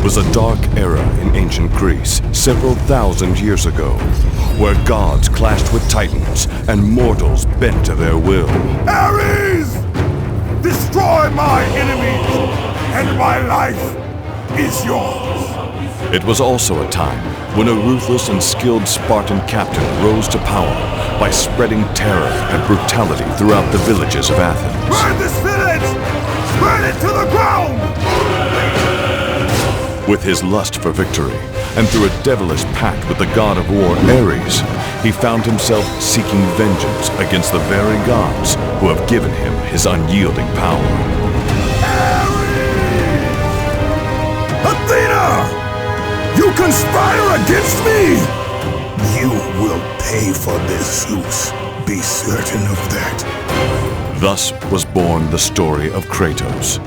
was a dark era in ancient Greece, several thousand years ago, where gods clashed with titans and mortals bent to their will. Ares! Destroy my enemies, and my life is yours. It was also a time when a ruthless and skilled Spartan captain rose to power by spreading terror and brutality throughout the villages of Athens. Burn this village! Burn it to the ground! With his lust for victory, and through a devilish pact with the god of war, Ares, he found himself seeking vengeance against the very gods who have given him his unyielding power. Ares! Athena! You conspire against me! You will pay for this, Zeus. Be certain of that. Thus was born the story of Kratos,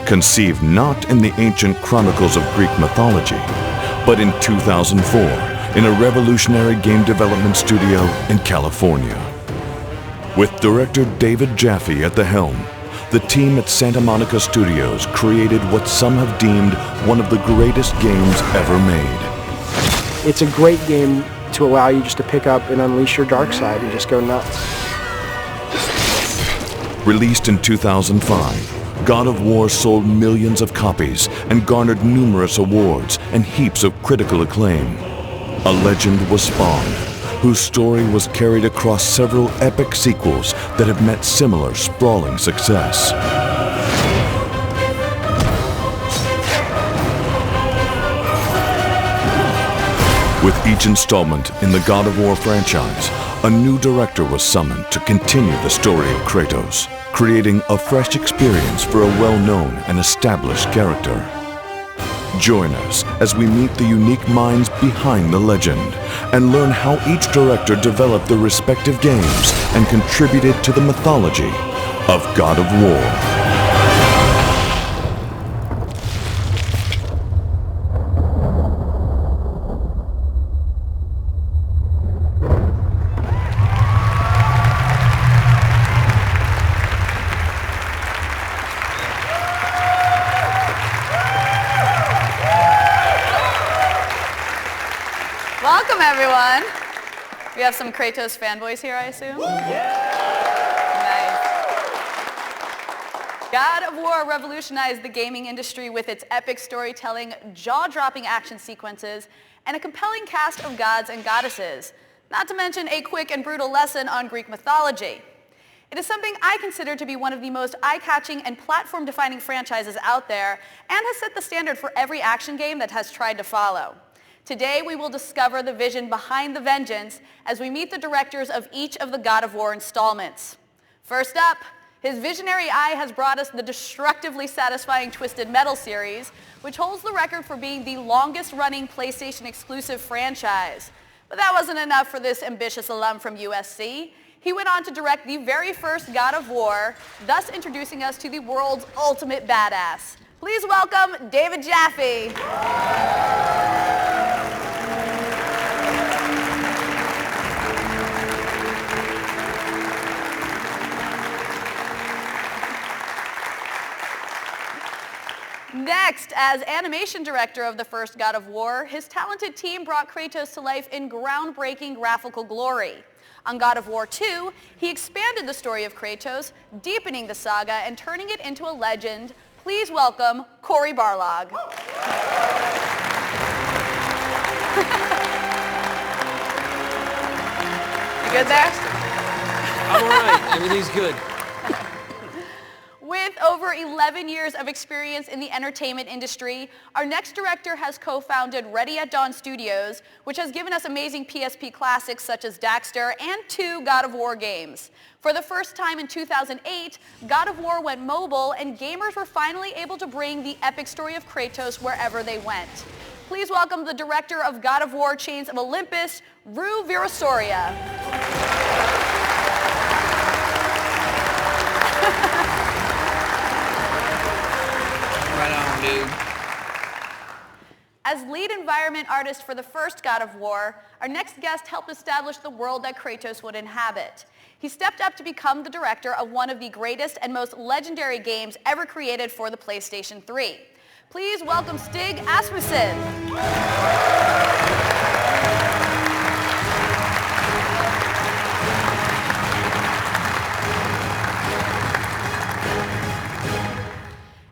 conceived not in the ancient chronicles of Greek mythology, but in 2004 in a revolutionary game development studio in California. With director David Jaffe at the helm, the team at Santa Monica Studios created what some have deemed one of the greatest games ever made. It's a great game to allow you just to pick up and unleash your dark side and just go nuts. Released in 2005, God of War sold millions of copies and garnered numerous awards and heaps of critical acclaim. A legend was spawned, whose story was carried across several epic sequels that have met similar sprawling success. With each installment in the God of War franchise, a new director was summoned to continue the story of Kratos, creating a fresh experience for a well-known and established character. Join us as we meet the unique minds behind the legend and learn how each director developed their respective games and contributed to the mythology of God of War. Welcome, everyone. We have some Kratos fanboys here, I assume? Nice. God of War revolutionized the gaming industry with its epic storytelling, jaw-dropping action sequences, and a compelling cast of gods and goddesses, not to mention a quick and brutal lesson on Greek mythology. It is something I consider to be one of the most eye-catching and platform-defining franchises out there, and has set the standard for every action game that has tried to follow. Today, we will discover the vision behind the vengeance as we meet the directors of each of the God of War installments. First up, his visionary eye has brought us the destructively satisfying Twisted Metal series, which holds the record for being the longest-running PlayStation exclusive franchise. But that wasn't enough for this ambitious alum from USC. He went on to direct the very first God of War, thus introducing us to the world's ultimate badass. Please welcome David Jaffe. Next, as animation director of the first God of War, his talented team brought Kratos to life in groundbreaking graphical glory. On God of War 2, he expanded the story of Kratos, deepening the saga and turning it into a legend. Please welcome Cory Barlog. You good there? I'm all right. Everything's good. With over 11 years of experience in the entertainment industry, our next director has co-founded Ready at Dawn Studios, which has given us amazing PSP classics such as Daxter and 2 God of War games. For the first time in 2008, God of War went mobile, and gamers were finally able to bring the epic story of Kratos wherever they went. Please welcome the director of God of War Chains of Olympus, Rue Virasoria. Right on, dude. As lead environment artist for the first God of War, our next guest helped establish the world that Kratos would inhabit. He stepped up to become the director of one of the greatest and most legendary games ever created for the PlayStation 3. Please welcome Stig Asmussen.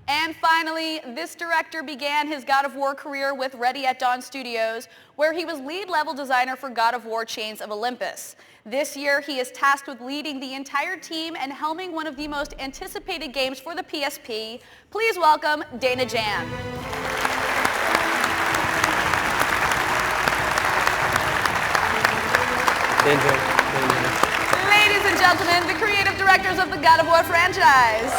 And finally, this director began his God of War career with Ready at Dawn Studios, where he was lead level designer for God of War Chains of Olympus. This year, he is tasked with leading the entire team and helming one of the most anticipated games for the PSP. Please welcome Dana Jan. Ladies and gentlemen, the creative directors of the God of War franchise.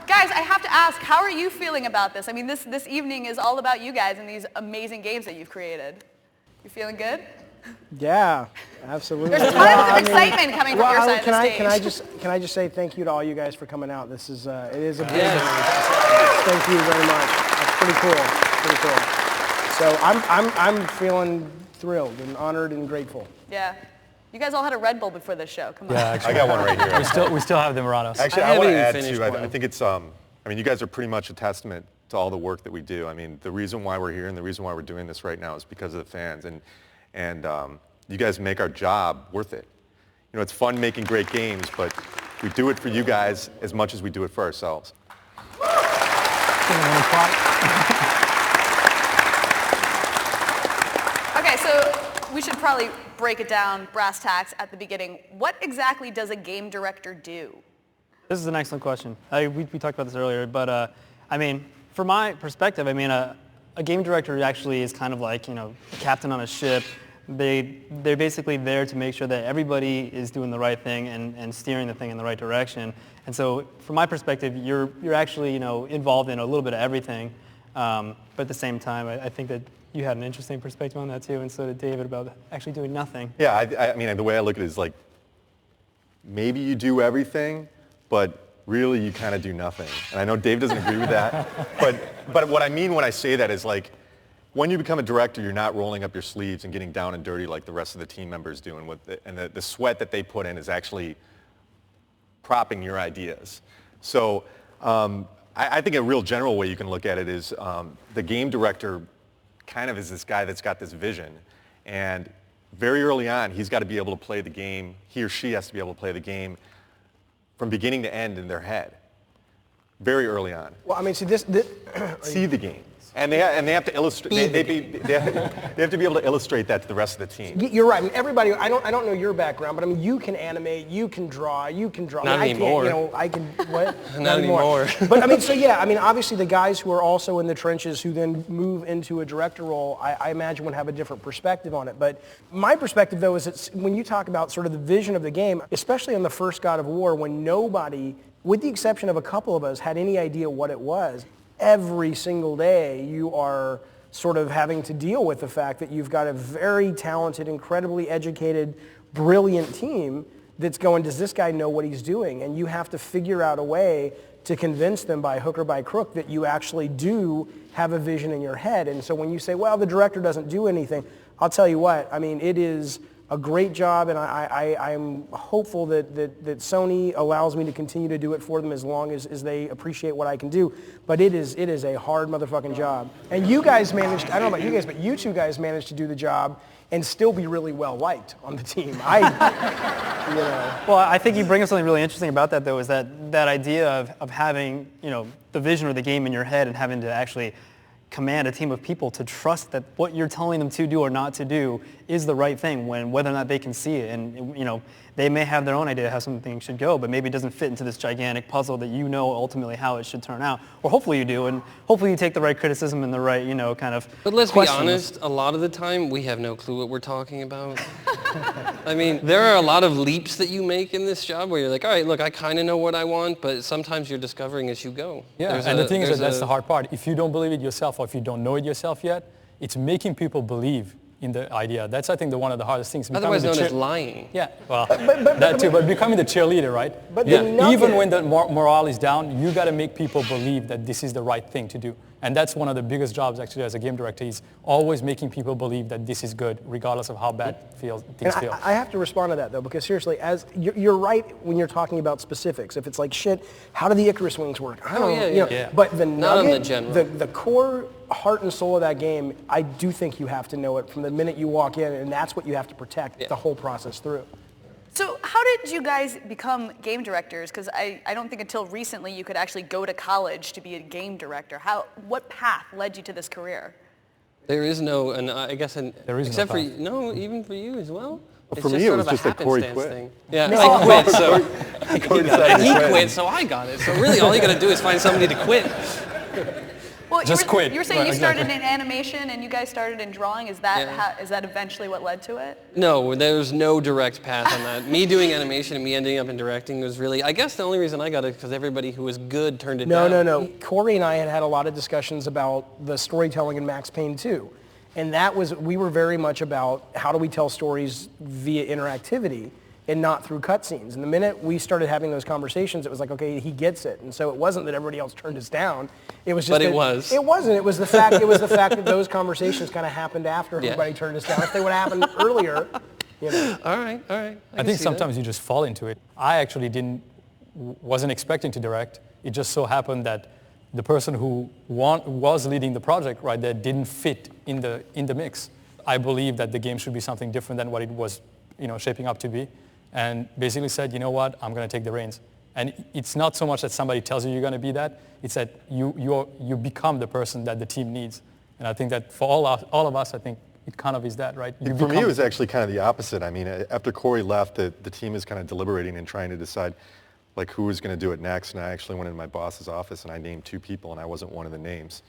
Guys, I have to ask, how are you feeling about this? I mean, this evening is all about you guys and these amazing games that you've created. You feeling good? Yeah, absolutely. There's tons of excitement coming from your side of the stage. Can I just say thank you to all you guys for coming out? This is it is a big Thank you very much. That's pretty cool. Pretty cool. So I'm feeling thrilled and honored and grateful. Yeah. You guys all had a Red Bull before this show. Come on. Yeah, actually, I got one right here. We still have the Moranos. Actually, I want to add too. I think it's. I mean, you guys are pretty much a testament to all the work that we do. I mean, the reason why we're here and the reason why we're doing this right now is because of the fans, and you guys make our job worth it. You know, it's fun making great games, but we do it for you guys as much as we do it for ourselves. Okay, so we should probably break it down, brass tacks at the beginning. What exactly does a game director do? This is an excellent question. We talked about this earlier, but I mean, from my perspective, I mean, a game director actually is kind of like, you know, a captain on a ship. They're basically there to make sure that everybody is doing the right thing and steering the thing in the right direction. And so, from my perspective, you're actually, you know, involved in a little bit of everything. But at the same time, I think that you had an interesting perspective on that too, and so did David, about actually doing nothing. Yeah, I mean, the way I look at it is like, maybe you do everything, but really you kind of do nothing. And I know Dave doesn't agree with that, but what I mean when I say that is like, when you become a director, you're not rolling up your sleeves and getting down and dirty like the rest of the team members do, and the sweat that they put in is actually propping your ideas. So I think a real general way you can look at it is the game director kind of is this guy that's got this vision, and very early on he's got to be able to play the game, he or she has to be able to play the game from beginning to end in their head, very early on. Well, I mean, see see the game. And they have to illustrate. They have to be able to illustrate that to the rest of the team. You're right. I mean, everybody. I don't know your background, but I mean, you can animate, you can draw. Not anymore. I can. What? Not anymore. But I mean, so yeah. I mean, obviously, the guys who are also in the trenches, who then move into a director role, I imagine would have a different perspective on it. But my perspective, though, is that when you talk about sort of the vision of the game, especially on the first God of War, when nobody, with the exception of a couple of us, had any idea what it was. Every single day you are sort of having to deal with the fact that you've got a very talented, incredibly educated, brilliant team that's going, does this guy know what he's doing? And you have to figure out a way to convince them by hook or by crook that you actually do have a vision in your head. And so when you say, well, the director doesn't do anything, I'll tell you what, I mean, it is a great job, and I'm hopeful that Sony allows me to continue to do it for them as long as they appreciate what I can do. But it is a hard motherfucking job. And you guys managed, I don't know about you guys, but you two guys managed to do the job and still be really well liked on the team. You know. Well, I think you bring up something really interesting about that, though, is that idea of having, you know, the vision or the game in your head and having to actually command a team of people to trust that what you're telling them to do or not to do is the right thing, when whether or not they can see it. And, you know, they may have their own idea how something should go, but maybe it doesn't fit into this gigantic puzzle that you know ultimately how it should turn out. Or hopefully you do, and hopefully you take the right criticism and the right, you know, kind of But let's questions. be honest, a lot of the time we have no clue what we're talking about. I mean, there are a lot of leaps that you make in this job where you're like, all right, look, I kind of know what I want, but sometimes you're discovering as you go. Yeah, and the thing is that's the hard part. If you don't believe it yourself, or if you don't know it yourself yet, it's making people believe in the idea. That's, I think, one of the hardest things. Otherwise known as lying. Yeah, well, that too, but becoming the cheerleader, right? But even when the morale is down, you got to make people believe that this is the right thing to do. And that's one of the biggest jobs, actually, as a game director, is always making people believe that this is good, regardless of how bad things feel. I have to respond to that, though, because seriously, as you're right when you're talking about specifics. If it's like, shit, how do the Icarus wings work? I don't know. Yeah. But the Not on the nugget, general. the core heart and soul of that game, I do think you have to know it from the minute you walk in, and that's what you have to protect the whole process through. So how did you guys become game directors? Because I don't think until recently you could actually go to college to be a game director. What path led you to this career? There is no, and I guess, There is except no for, no, even for you as well? It's for me, sort it was of just that Corey happenstance quit. thing. Yeah, No. I quit, so Corey decided and to he quit. quit, so I got it. So really, all you got to do is find somebody to quit. Well, Just quit. You were saying Right, you started exactly. in animation and you guys started in drawing. Is that is that eventually what led to it? No, there's no direct path on that. Me doing animation and me ending up in directing was really, I guess the only reason I got it because everybody who was good turned it down. No. Corey and I had a lot of discussions about the storytelling in Max Payne 2. And we were very much about how do we tell stories via interactivity and not through cutscenes. And the minute we started having those conversations, it was like, okay, he gets it. And so it wasn't that everybody else turned us down. It was just But that it was. It wasn't. It was the fact that those conversations kind of happened after everybody turned us down. If they would have happened earlier, you know. All right. I think sometimes you just fall into it. I actually wasn't expecting to direct. It just so happened that the person who was leading the project right there didn't fit in the mix. I believe that the game should be something different than what it was, shaping up to be, and basically said, you know what, I'm going to take the reins. And it's not so much that somebody tells you you're going to be that; it's that you become the person that the team needs. And I think that for all of us, I think it kind of is that, right? For me, it was actually kind of the opposite. I mean, after Corey left, the team is kind of deliberating and trying to decide like who was going to do it next. And I actually went into my boss's office and I named 2 people and I wasn't one of the names.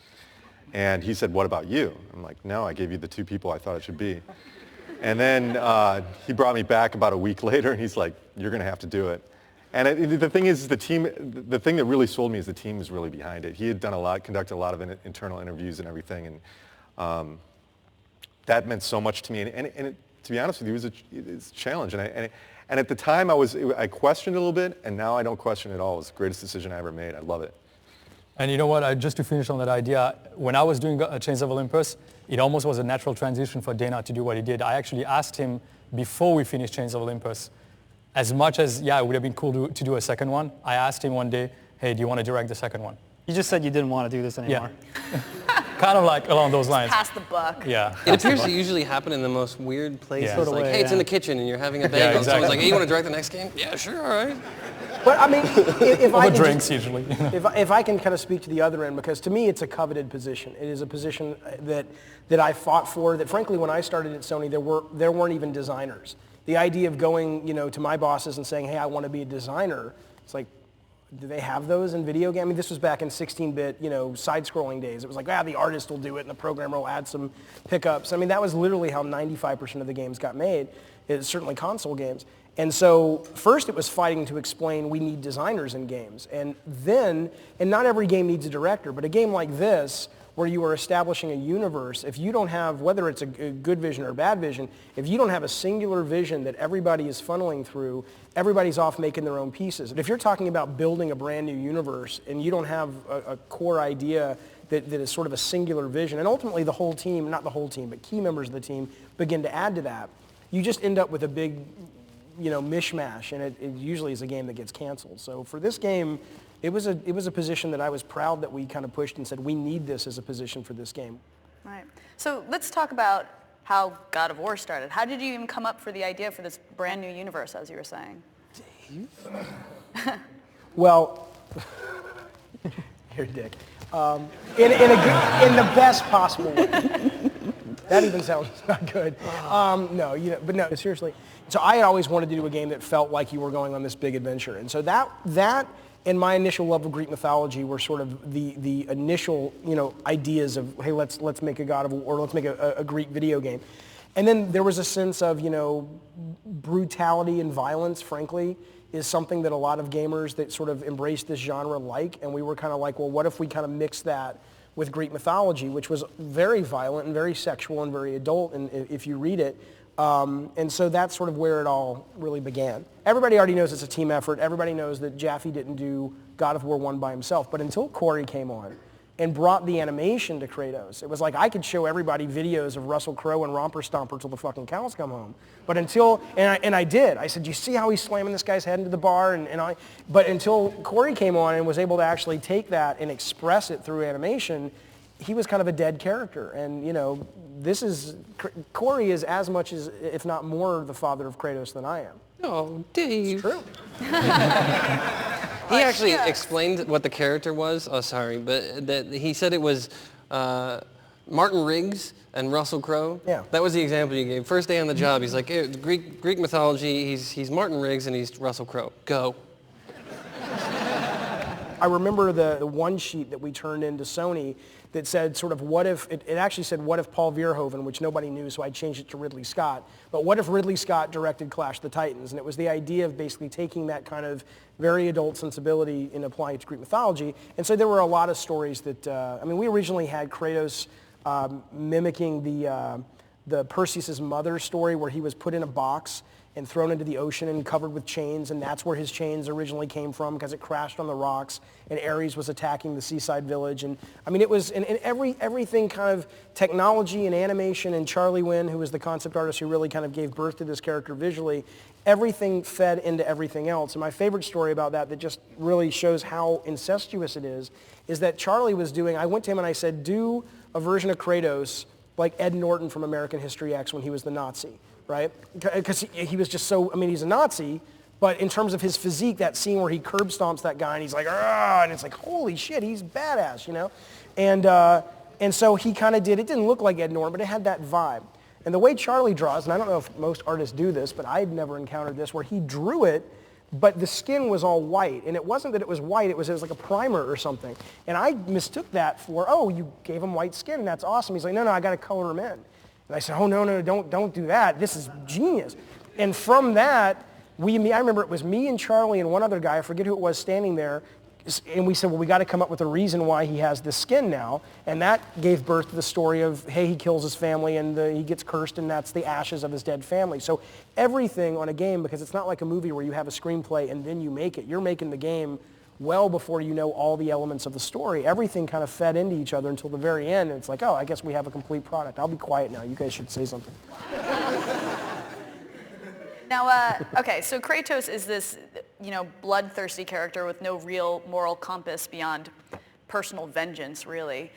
And he said, what about you? I'm like, no, I gave you the 2 people I thought it should be. And then he brought me back about a week later and he's like, you're going to have to do it. And the thing is, the thing that really sold me is the team was really behind it. He had conducted a lot of internal interviews and everything. And that meant so much to me. And to be honest with you, it was a challenge. And at the time, I questioned a little bit, and now I don't question it at all. It was the greatest decision I ever made. I love it. And you know what, just to finish on that idea, when I was doing Chains of Olympus, it almost was a natural transition for Dana to do what he did. I actually asked him before we finished Chains of Olympus, as much as, it would have been cool to do a second one, I asked him one day, hey, do you want to direct the second one? You just said you didn't want to do this anymore. Yeah. Kind of like along those lines. Pass the buck. Yeah. It appears to usually happen in the most weird places. Yeah. Like, hey, it's in the kitchen and you're having a bagel. Yeah, And someone's exactly. like, hey, you want to direct the next game? Yeah, sure, all right. But I mean, if I Over can drinks, usually. If I can kind of speak to the other end, because to me it's a coveted position. It is a position that I fought for, that frankly when I started at Sony there weren't even designers. The idea of going to my bosses and saying, hey, I want to be a designer, it's like, do they have those in video games? I mean, this was back in 16-bit, side-scrolling days. It was like, the artist will do it and the programmer will add some pickups. I mean, that was literally how 95% of the games got made. It's certainly console games. And so first it was fighting to explain we need designers in games. And not every game needs a director, but a game like this, where you are establishing a universe, if you don't have, whether it's a good vision or a bad vision, if you don't have a singular vision that everybody is funneling through, everybody's off making their own pieces. But if you're talking about building a brand new universe and you don't have a core idea that is sort of a singular vision, and ultimately the whole team, not the whole team, but key members of the team begin to add to that, you just end up with a big mishmash, and it usually is a game that gets canceled. So for this game, it was a position that I was proud that we kind of pushed and said, we need this as a position for this game. Right. So let's talk about how God of War started. How did you even come up for the idea for this brand new universe, as you were saying? Well, you're a dick. In the best possible way. That even sounds not good. But no, seriously. So I had always wanted to do a game that felt like you were going on this big adventure. And so that and my initial love of Greek mythology were sort of the initial, ideas of, hey, let's make a God of War, or let's make a Greek video game. And then there was a sense of, brutality and violence, frankly, is something that a lot of gamers that sort of embrace this genre like. And we were kind of like, well, what if we kind of mix that with Greek mythology, which was very violent and very sexual and very adult, and if you read it. And so that's sort of where it all really began. Everybody already knows it's a team effort. Everybody knows that Jaffe didn't do God of War 1 by himself. But until Corey came on and brought the animation to Kratos, it was like I could show everybody videos of Russell Crowe and Romper Stomper till the fucking cows come home. But until, and I did. I said, you see how he's slamming this guy's head into the bar? But until Corey came on and was able to actually take that and express it through animation, he was kind of a dead character. And, you know, Corey is as much as, if not more, the father of Kratos than I am. Oh, Dave. It's true. He actually explained what the character was. Oh, sorry, but that he said it was Martin Riggs and Russell Crowe. Yeah. That was the example you gave. First day on the job, he's like, Greek mythology, he's Martin Riggs and he's Russell Crowe. Go. I remember the one sheet that we turned into Sony that said sort of what if, it actually said what if Paul Verhoeven, which nobody knew, so I changed it to Ridley Scott. But what if Ridley Scott directed Clash of the Titans? And it was the idea of basically taking that kind of very adult sensibility and applying it to Greek mythology. And so there were a lot of stories that, I mean, we originally had Kratos mimicking the Perseus' mother story where he was put in a box and thrown into the ocean and covered with chains, and that's where his chains originally came from because it crashed on the rocks, and Ares was attacking the seaside village. And I mean, it was, and everything kind of technology and animation, and Charlie Wynn, who was the concept artist who really kind of gave birth to this character visually, everything fed into everything else. And my favorite story about that just really shows how incestuous it is that Charlie was doing, I went to him and I said, do a version of Kratos like Ed Norton from American History X when he was the Nazi. Right? Because he was just so, I mean, he's a Nazi, but in terms of his physique, that scene where he curb stomps that guy and he's like, ah, and it's like, holy shit, he's badass, you know? And so he kind of did, it didn't look like Ed Norton, but it had that vibe. And the way Charlie draws, and I don't know if most artists do this, but I'd never encountered this, where he drew it, but the skin was all white. And it wasn't that it was white, it was like a primer or something. And I mistook that for, oh, you gave him white skin, and that's awesome. He's like, no, I got to color him in. And I said, oh, no, don't do that. This is genius. And from that, I remember it was me and Charlie and one other guy, I forget who it was, standing there. And we said, well, we got to come up with a reason why he has this skin now. And that gave birth to the story of, hey, he kills his family and he gets cursed and that's the ashes of his dead family. So everything on a game, because it's not like a movie where you have a screenplay and then you make it. You're making the game well before you know all the elements of the story. Everything kind of fed into each other until the very end. And it's like, oh, I guess we have a complete product. I'll be quiet now. You guys should say something. Now, okay, so Kratos is this, you know, bloodthirsty character with no real moral compass beyond personal vengeance, really.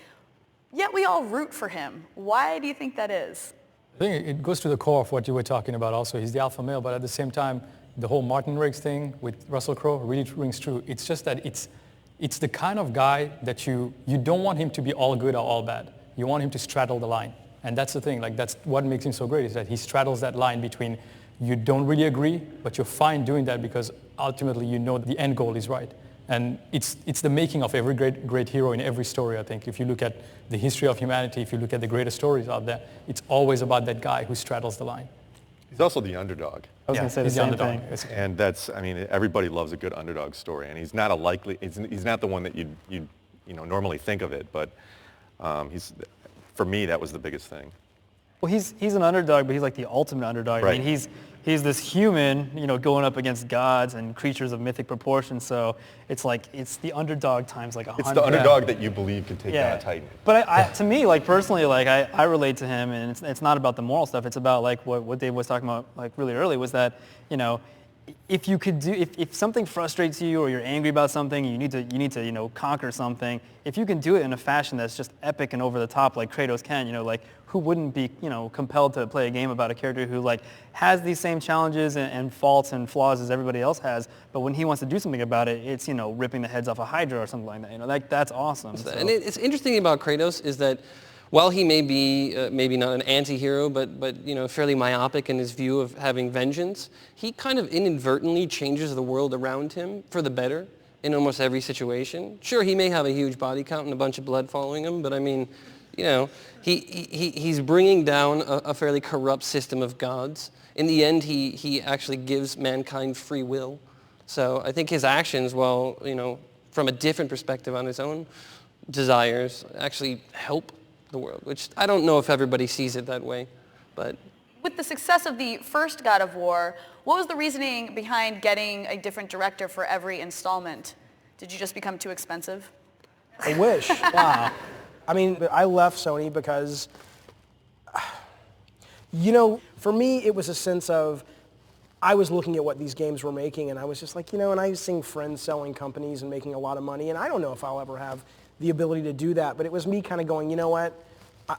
Yet we all root for him. Why do you think that is? I think it goes to the core of what you were talking about also. He's the alpha male, but at the same time, the whole Martin Riggs thing with Russell Crowe really rings true. It's just that it's the kind of guy that you don't want him to be all good or all bad. You want him to straddle the line. And that's the thing, like that's what makes him so great, is that he straddles that line between you don't really agree, but you're fine doing that because ultimately you know the end goal is right. And it's the making of every great hero in every story, I think. If you look at the history of humanity, if you look at the greatest stories out there, it's always about that guy who straddles the line. He's also the underdog. I was going to say the same thing. And that's, I mean, everybody loves a good underdog story, and he's not he's not the one that you normally think of it, but for me, that was the biggest thing. Well, he's an underdog, but he's like the ultimate underdog. Right. I mean, he's this human, going up against gods and creatures of mythic proportions. So it's like it's the underdog times like 100. It's the underdog that you believe can take down a Titan. But to me, like personally, like I relate to him, and it's not about the moral stuff. It's about like what Dave was talking about like really early was that if you could do if something frustrates you or you're angry about something, you need to conquer something. If you can do it in a fashion that's just epic and over the top like Kratos can, like who wouldn't be compelled to play a game about a character who like has these same challenges and faults and flaws as everybody else has, but when he wants to do something about it, it's ripping the heads off a Hydra or something like that. That's awesome. So. And it's interesting about Kratos is that while he may be maybe not an anti-hero, but fairly myopic in his view of having vengeance, he kind of inadvertently changes the world around him for the better in almost every situation. Sure, he may have a huge body count and a bunch of blood following him, but I mean, he's bringing down a fairly corrupt system of gods. In the end, he actually gives mankind free will. So I think his actions, while from a different perspective on his own, desires actually help the world, which I don't know if everybody sees it that way, but... With the success of the first God of War, what was the reasoning behind getting a different director for every installment? Did you just become too expensive? I wish. Wow. I mean, I left Sony because, you know, for me, it was a sense of, I was looking at what these games were making, and I was just like, you know, and I was seeing friends selling companies and making a lot of money, and I don't know if I'll ever have the ability to do that, but it was me kind of going, you know what?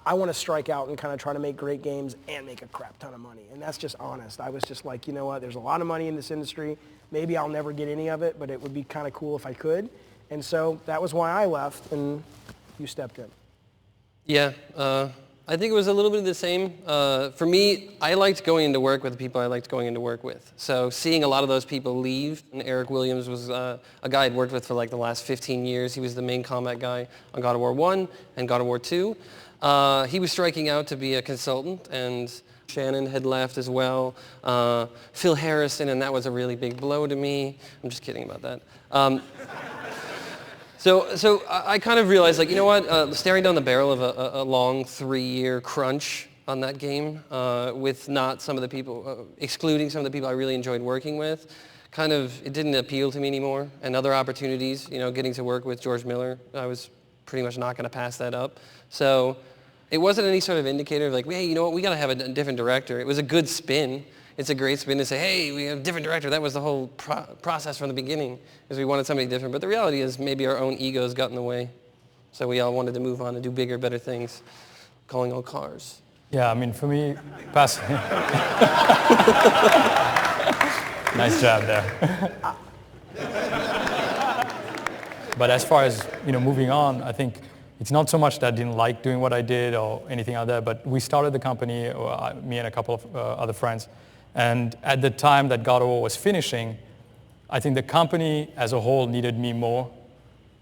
I want to strike out and kind of try to make great games and make a crap ton of money. And that's just honest. I was just like, you know what, there's a lot of money in this industry. Maybe I'll never get any of it, but it would be kind of cool if I could. And so that was why I left, and you stepped in. Yeah, I think it was a little bit of the same. For me, I liked going into work with the people I liked going into work with. So seeing a lot of those people leave, and Eric Williams was a guy I'd worked with for like the last 15 years. He was the main combat guy on God of War 1 and God of War 2. He was striking out to be a consultant, and Shannon had left as well. Phil Harrison, and that was a really big blow to me. I'm just kidding about that. So I kind of realized, like, you know what, staring down the barrel of a long 3-year crunch on that game with not some of the people, excluding some of the people I really enjoyed working with, kind of, it didn't appeal to me anymore. And other opportunities, you know, getting to work with George Miller, I was pretty much not going to pass that up. So it wasn't any sort of indicator of like, hey, you know what, we got to have a different director. It was a good spin. It's a great spin to say, hey, we have a different director. That was the whole process from the beginning, is we wanted somebody different. But the reality is maybe our own egos got in the way. So we all wanted to move on and do bigger, better things, calling all cars. Yeah, I mean, for me, nice job there. But as far as, you know, moving on, I think it's not so much that I didn't like doing what I did or anything like that, but we started the company, me and a couple of other friends, and at the time that God of War was finishing, I think the company as a whole needed me more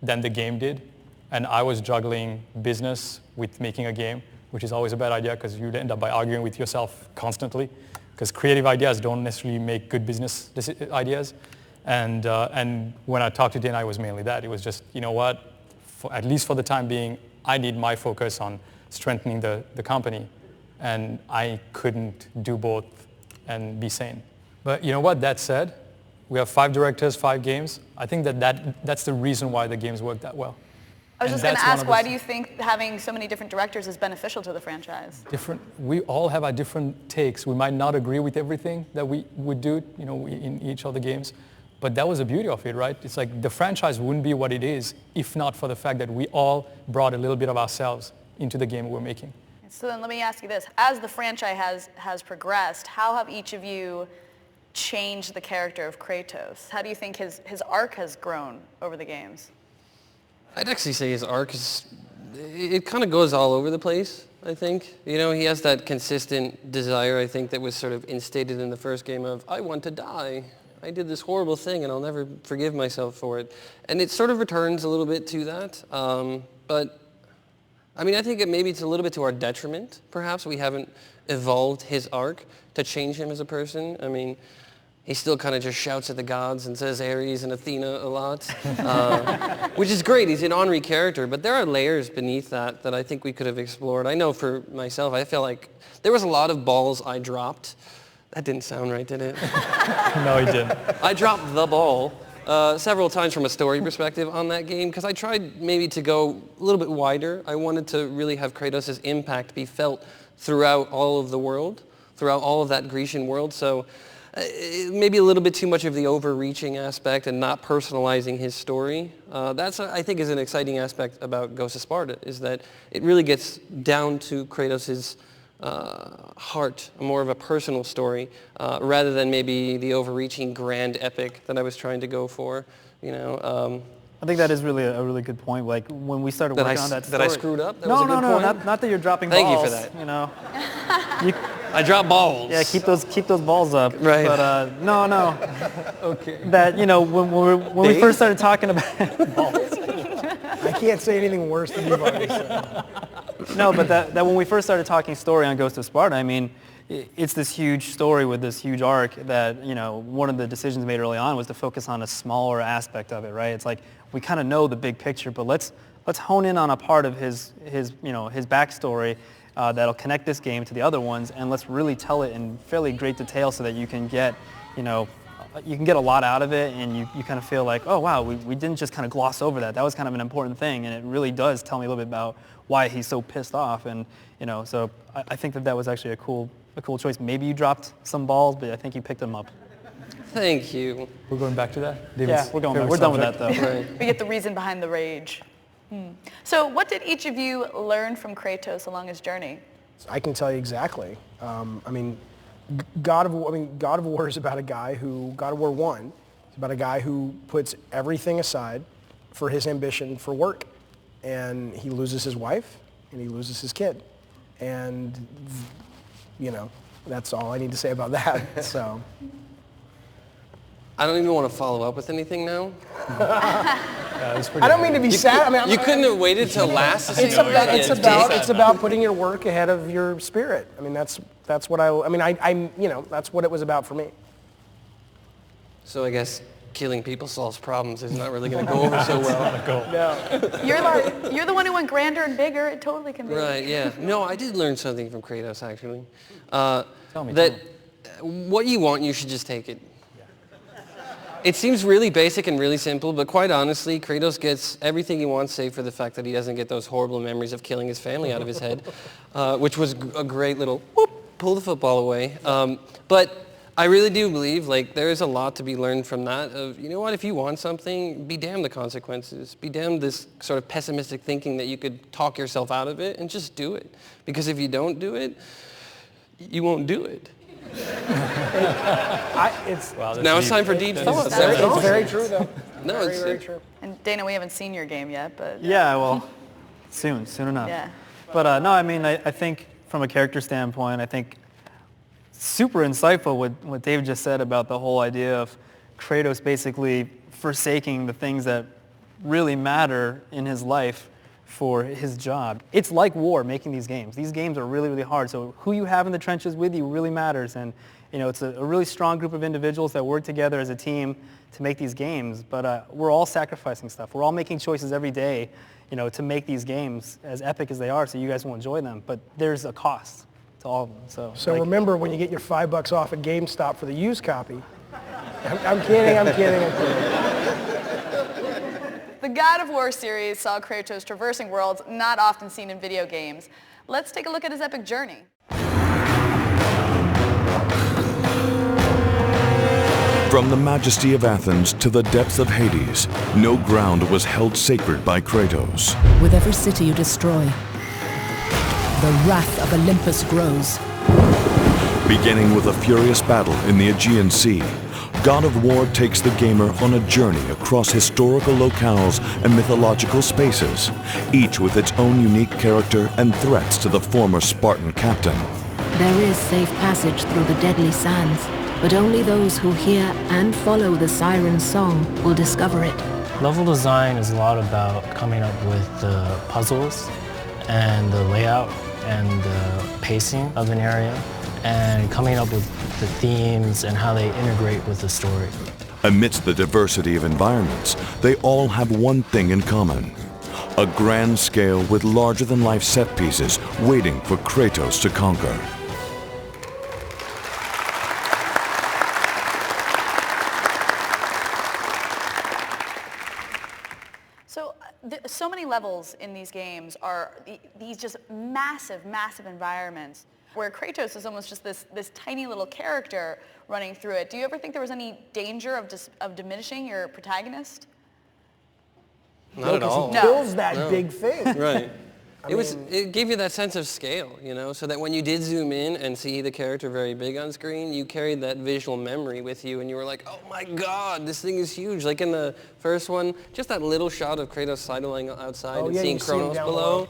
than the game did, and I was juggling business with making a game, which is always a bad idea because you'd end up by arguing with yourself constantly, because creative ideas don't necessarily make good business ideas. And when I talked to Dana, it was mainly that. It was just, you know what, at least for the time being, I need my focus on strengthening the company, and I couldn't do both and be sane. But you know what, that said, we have 5 directors, 5 games. I think that's the reason why the games work that well. I was just going to ask, why do you think having so many different directors is beneficial to the franchise? We all have our different takes. We might not agree with everything that we would do, you know, in each of the games. But that was the beauty of it, right? It's like the franchise wouldn't be what it is if not for the fact that we all brought a little bit of ourselves into the game we're making. So then let me ask you this. As the franchise has progressed, how have each of you changed the character of Kratos? How do you think his arc has grown over the games? I'd actually say his arc it kind of goes all over the place, I think. You know, he has that consistent desire, I think, that was sort of instated in the first game of, I want to die. I did this horrible thing and I'll never forgive myself for it. And it sort of returns a little bit to that. But I mean, I think maybe it's a little bit to our detriment, perhaps. We haven't evolved his arc to change him as a person. I mean, he still kind of just shouts at the gods and says Ares and Athena a lot, which is great. He's an ornery character, but there are layers beneath that I think we could have explored. I know for myself, I feel like there was a lot of balls I dropped. That didn't sound right, did it? No, he didn't. I dropped the ball several times from a story perspective on that game because I tried maybe to go a little bit wider. I wanted to really have Kratos' impact be felt throughout all of the world, throughout all of that Grecian world. So maybe a little bit too much of the overreaching aspect and not personalizing his story. That's, I think, is an exciting aspect about Ghost of Sparta, is that it really gets down to Kratos' heart, more of a personal story, rather than maybe the overreaching grand epic that I was trying to go for. You know, I think that is really a really good point. Like when we started working on that story. That I screwed up? That no, was a good no, point? not that you're dropping Thank balls. Thank you for that. You know, I drop balls. yeah, keep those balls up. Right. But no. Okay. That, you know, when we first started talking about balls. I can't say anything worse than you've already said. No, but that when we first started talking story on Ghost of Sparta, I mean, it's this huge story with this huge arc that, you know, one of the decisions made early on was to focus on a smaller aspect of it, right? It's like we kind of know the big picture, but let's let's hone in on a part of his backstory that'll connect this game to the other ones, and let's really tell it in fairly great detail so that you can get, you can get a lot out of it, and you kind of feel like, oh wow, we didn't just kind of gloss over that. That was kind of an important thing, and it really does tell me a little bit about why he's so pissed off. And so I think that was actually a cool choice. Maybe you dropped some balls, but I think you picked them up. Thank you. We're going back to that? Yeah, we're going back. We're done with that, though. Right. We get the reason behind the rage. So what did each of you learn from Kratos along his journey? I can tell you exactly. God of War is about a guy who, God of War 1, is about a guy who puts everything aside for his ambition for work. And he loses his wife, and he loses his kid. And, that's all I need to say about that, so. I don't even want to follow up with anything now. I don't mean to be sad. You couldn't have waited till last. It's about putting your work ahead of your spirit. I mean, that's what that's what it was about for me. So I guess killing people solves problems is not really going to go over so well. No. You're the one who went grander and bigger. It totally can be. Right, yeah. No, I did learn something from Kratos, actually. Tell me. What you want, you should just take it. It seems really basic and really simple, but quite honestly, Kratos gets everything he wants, save for the fact that he doesn't get those horrible memories of killing his family out of his head, which was a great little whoop, pull the football away. But I really do believe there is a lot to be learned from that of, if you want something, be damned the consequences. Be damned this sort of pessimistic thinking that you could talk yourself out of it, and just do it. Because if you don't do it, you won't do it. Now it's time for deep thoughts. It's very true, though. No, it's very true. And Dana, we haven't seen your game yet, but... Yeah, well, soon enough. Yeah. But no, I think from a character standpoint, I think super insightful what Dave just said about the whole idea of Kratos basically forsaking the things that really matter in his life for his job. It's like war, making these games. These games are really, really hard. So who you have in the trenches with you really matters. And it's a really strong group of individuals that work together as a team to make these games. But we're all sacrificing stuff. We're all making choices every day, to make these games as epic as they are, so you guys will enjoy them. But there's a cost to all of them. So remember, when you get your $5 off at GameStop for the used copy. I'm kidding. The God of War series saw Kratos traversing worlds not often seen in video games. Let's take a look at his epic journey. From the majesty of Athens to the depths of Hades, no ground was held sacred by Kratos. With every city you destroy, the wrath of Olympus grows. Beginning with a furious battle in the Aegean Sea, God of War takes the gamer on a journey across historical locales and mythological spaces, each with its own unique character and threats to the former Spartan captain. There is safe passage through the deadly sands, but only those who hear and follow the siren's song will discover it. Level design is a lot about coming up with the puzzles and the layout and the pacing of an area, and coming up with the themes and how they integrate with the story. Amidst the diversity of environments, they all have one thing in common: a grand scale with larger-than-life set pieces waiting for Kratos to conquer. So many levels in these games are these just massive, massive environments where Kratos is almost just this tiny little character running through it. Do you ever think there was any danger of diminishing your protagonist? Not at all. He kills that big thing. Right. It gave you that sense of scale, so that when you did zoom in and see the character very big on screen, you carried that visual memory with you, and you were like, oh my God, this thing is huge. Like in the first one, just that little shot of Kratos sidling outside and seeing Kronos below,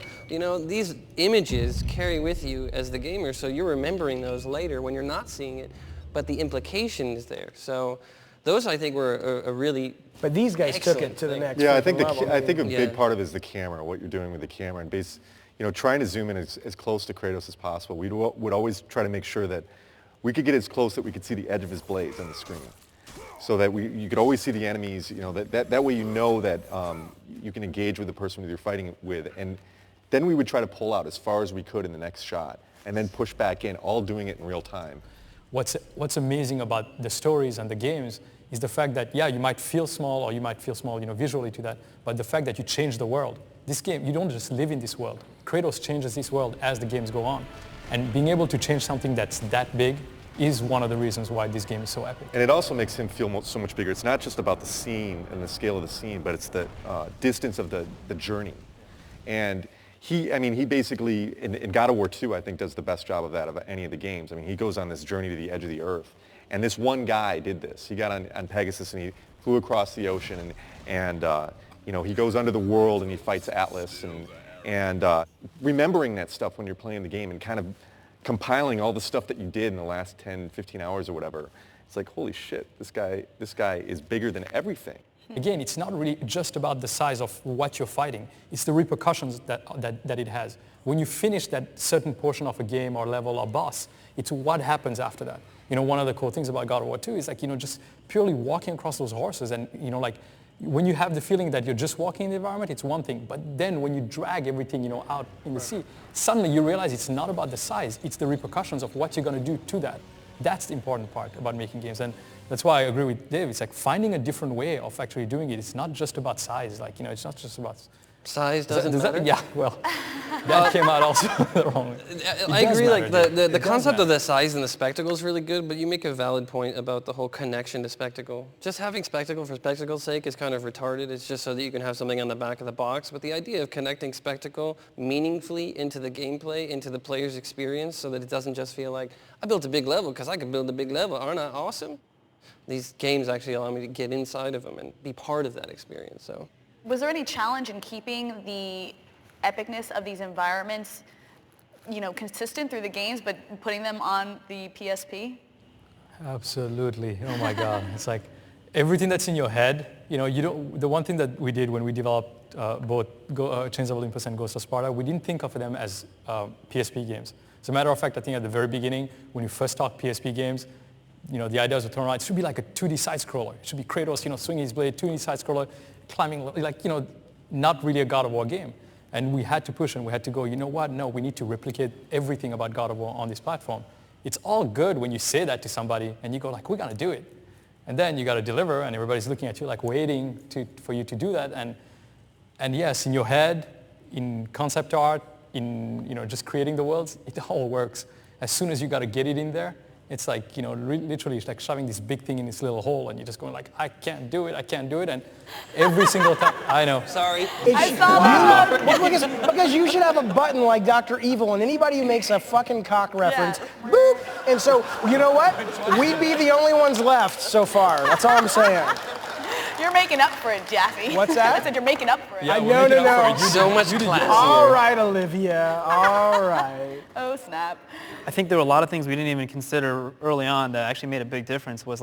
these images carry with you as the gamer, so you're remembering those later when you're not seeing it, but the implication is there. So those, I think, were a really But these guys took it to the next level. I think a Yeah. big part of it is the camera, what you're doing with the camera, and trying to zoom in as close to Kratos as possible. We would always try to make sure that we could get as close that we could see the edge of his blades on the screen. so that you could always see the enemies, that way you know that you can engage with the person you're fighting with. And then we would try to pull out as far as we could in the next shot, and then push back in, all doing it in real time. What's amazing about the stories and the games is the fact that, yeah, you might feel small, or you might feel small, visually to that, but the fact that you change the world. This game, you don't just live in this world. Kratos changes this world as the games go on. And being able to change something that's that big is one of the reasons why this game is so epic. And it also makes him feel so much bigger. It's not just about the scene and the scale of the scene, but it's the distance of the journey. And he basically, in God of War 2, I think, does the best job of that of any of the games. I mean, he goes on this journey to the edge of the earth. And this one guy did this. He got on Pegasus and he flew across the ocean, and he goes under the world and he fights Atlas. And remembering that stuff when you're playing the game and kind of compiling all the stuff that you did in the last 10, 15 hours or whatever, it's like, holy shit, this guy is bigger than everything. Again, it's not really just about the size of what you're fighting. It's the repercussions that it has. When you finish that certain portion of a game or level or boss, it's what happens after that. One of the cool things about God of War 2 is just purely walking across those horses, and when you have the feeling that you're just walking in the environment, it's one thing. But then when you drag everything, out in the sea, suddenly you realize it's not about the size, it's the repercussions of what you're going to do to that. That's the important part about making games. And that's why I agree with Dave. It's like finding a different way of actually doing it. It's not just about size. It's not just about... Size doesn't matter? Yeah, well, that came out also the wrong way. I agree, the concept of the size and the spectacle is really good, but you make a valid point about the whole connection to spectacle. Just having spectacle for spectacle's sake is kind of retarded. It's just so that you can have something on the back of the box. But the idea of connecting spectacle meaningfully into the gameplay, into the player's experience, so that it doesn't just feel like, I built a big level because I could build a big level. Aren't I awesome? These games actually allow me to get inside of them and be part of that experience. So. Was there any challenge in keeping the epicness of these environments, consistent through the games, but putting them on the PSP? Absolutely. Oh my God. It's like everything that's in your head, the one thing that we did when we developed both Chains of Olympus and Ghost of Sparta, we didn't think of them as PSP games. As a matter of fact, I think at the very beginning, when you first talked PSP games, the idea was to turn around, it should be like a 2D side-scroller. It should be Kratos, swinging his blade, 2D side-scroller, climbing, not really a God of War game. And we had to push and we had to go, you know what, no, we need to replicate everything about God of War on this platform. It's all good when you say that to somebody and you go we're gonna do it. And then you gotta deliver and everybody's looking at you waiting for you to do that. And yes, in your head, in concept art, in just creating the worlds, it all works. As soon as you gotta get it in there, it's literally it's like shoving this big thing in this little hole and you're just going I can't do it. And every single time, I know. Sorry. I saw that. Because you should have a button like Dr. Evil, and anybody who makes a fucking cock reference, boop. And so, you know what? We'd be the only ones left so far. That's all I'm saying. You're making up for it, Jaffe. What's that? I said you're making up for it. Yeah, no. So much class. All right, Olivia. All right. Oh, snap. I think there were a lot of things we didn't even consider early on that actually made a big difference. Was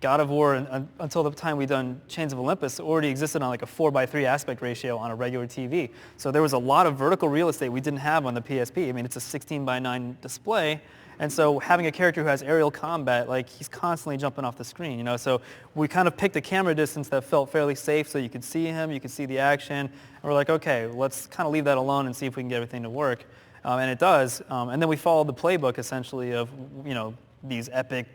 God of War, until the time we'd done Chains of Olympus, already existed on a 4:3 aspect ratio on a regular TV. So there was a lot of vertical real estate we didn't have on the PSP. I mean, it's a 16:9 display. And so having a character who has aerial combat, he's constantly jumping off the screen, So we kind of picked a camera distance that felt fairly safe so you could see him, you could see the action. And we're like, okay, let's kind of leave that alone and see if we can get everything to work. And it does. And then we followed the playbook essentially of, these epic,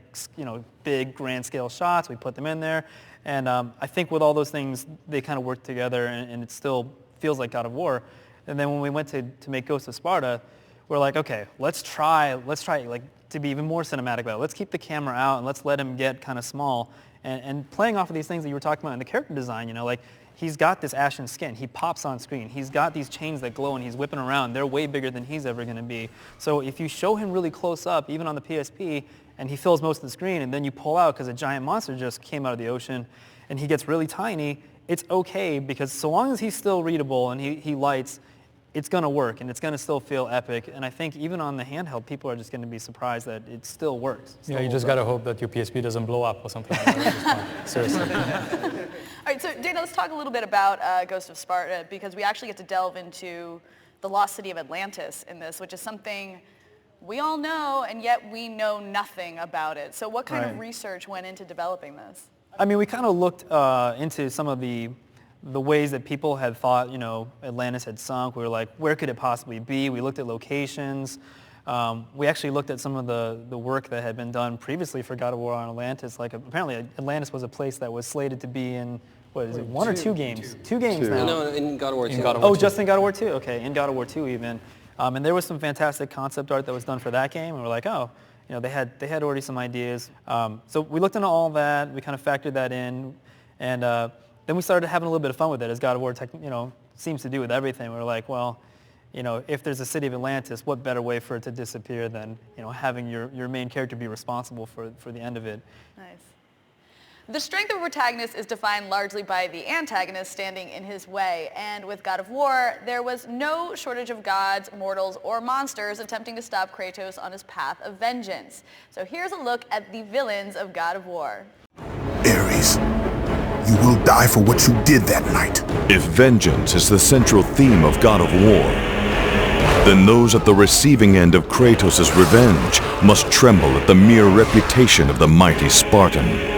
big grand scale shots. We put them in there. And I think with all those things, they kind of work together and it still feels like God of War. And then when we went to make Ghost of Sparta, we're like, okay, let's try to be even more cinematic about it. Let's keep the camera out and let's let him get kind of small. And playing off of these things that you were talking about in the character design, he's got this ashen skin. He pops on screen. He's got these chains that glow and he's whipping around. They're way bigger than he's ever going to be. So if you show him really close up, even on the PSP, and he fills most of the screen, and then you pull out because a giant monster just came out of the ocean, and he gets really tiny, it's okay because so long as he's still readable and he lights, it's going to work and it's going to still feel epic. And I think even on the handheld, people are just going to be surprised that it still works. Yeah, you just got to hope that your PSP doesn't blow up or something like that. Seriously. All right, so Dana, let's talk a little bit about Ghost of Sparta because we actually get to delve into the lost city of Atlantis in this, which is something we all know and yet we know nothing about it. So what kind of research went into developing this? I mean, we kind of looked into some of the ways that people had thought, Atlantis had sunk. We were like, where could it possibly be? We looked at locations. We actually looked at some of the work that had been done previously for God of War on Atlantis. Like, apparently Atlantis was a place that was slated to be in, what is it, one or two games? Two games now. No, in God of War 2. Just in God of War 2? Okay, in God of War 2 even. And there was some fantastic concept art that was done for that game, and we're like, they had already some ideas. So we looked into all that, we kind of factored that in, and then we started having a little bit of fun with it, as God of War seems to do with everything. We were like, well, if there's a city of Atlantis, what better way for it to disappear than having your main character be responsible for the end of it. Nice. The strength of a protagonist is defined largely by the antagonist standing in his way, and with God of War, there was no shortage of gods, mortals, or monsters attempting to stop Kratos on his path of vengeance. So here's a look at the villains of God of War. Ares, you will die for what you did that night. If vengeance is the central theme of God of War, then those at the receiving end of Kratos' revenge must tremble at the mere reputation of the mighty Spartan.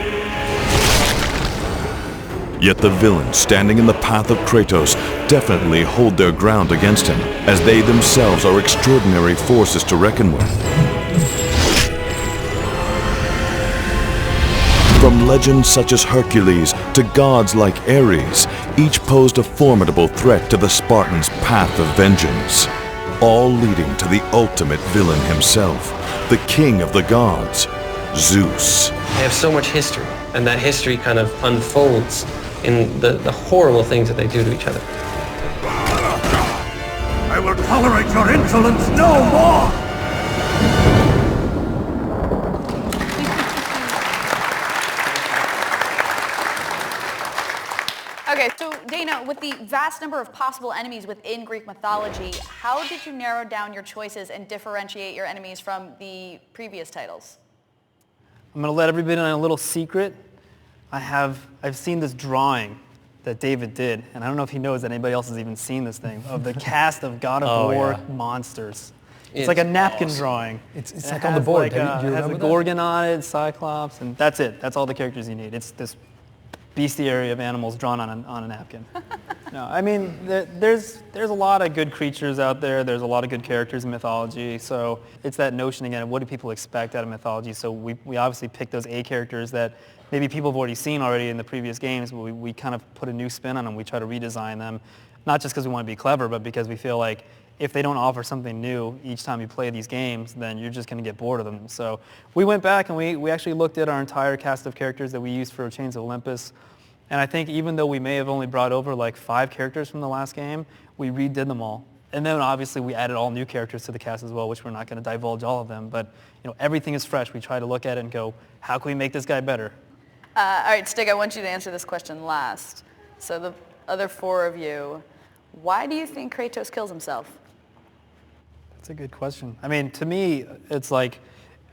Yet the villains standing in the path of Kratos definitely hold their ground against him, as they themselves are extraordinary forces to reckon with. From legends such as Hercules to gods like Ares, each posed a formidable threat to the Spartans' path of vengeance, all leading to the ultimate villain himself, the king of the gods, Zeus. They have so much history, and that history kind of unfolds in the horrible things that they do to each other. I will tolerate your insolence no more! Okay, so Dana, with the vast number of possible enemies within Greek mythology, how did you narrow down your choices and differentiate your enemies from the previous titles? I'm going to let everybody in on a little secret. I've seen this drawing that David did, and I don't know if he knows that anybody else has even seen this thing, of the cast of God of War monsters. It's like a napkin drawing. It's like on the board. It has a Gorgon on it, Cyclops, and that's it. That's all the characters you need. It's this bestiary of animals drawn on a napkin. No, I mean, there's a lot of good creatures out there. There's a lot of good characters in mythology. So it's that notion again of what do people expect out of mythology. So we obviously pick those A characters that maybe people have already seen already in the previous games, but we kind of put a new spin on them. We try to redesign them, not just because we want to be clever, but because we feel like if they don't offer something new each time you play these games, then you're just going to get bored of them. So we went back and we actually looked at our entire cast of characters that we used for Chains of Olympus. And I think even though we may have only brought over like 5 characters from the last game, we redid them all. And then obviously we added all new characters to the cast as well, which we're not going to divulge all of them. But everything is fresh. We try to look at it and go, how can we make this guy better? All right, Stig, I want you to answer this question last. So the other 4 of you, why do you think Kratos kills himself? That's a good question. I mean, to me, it's like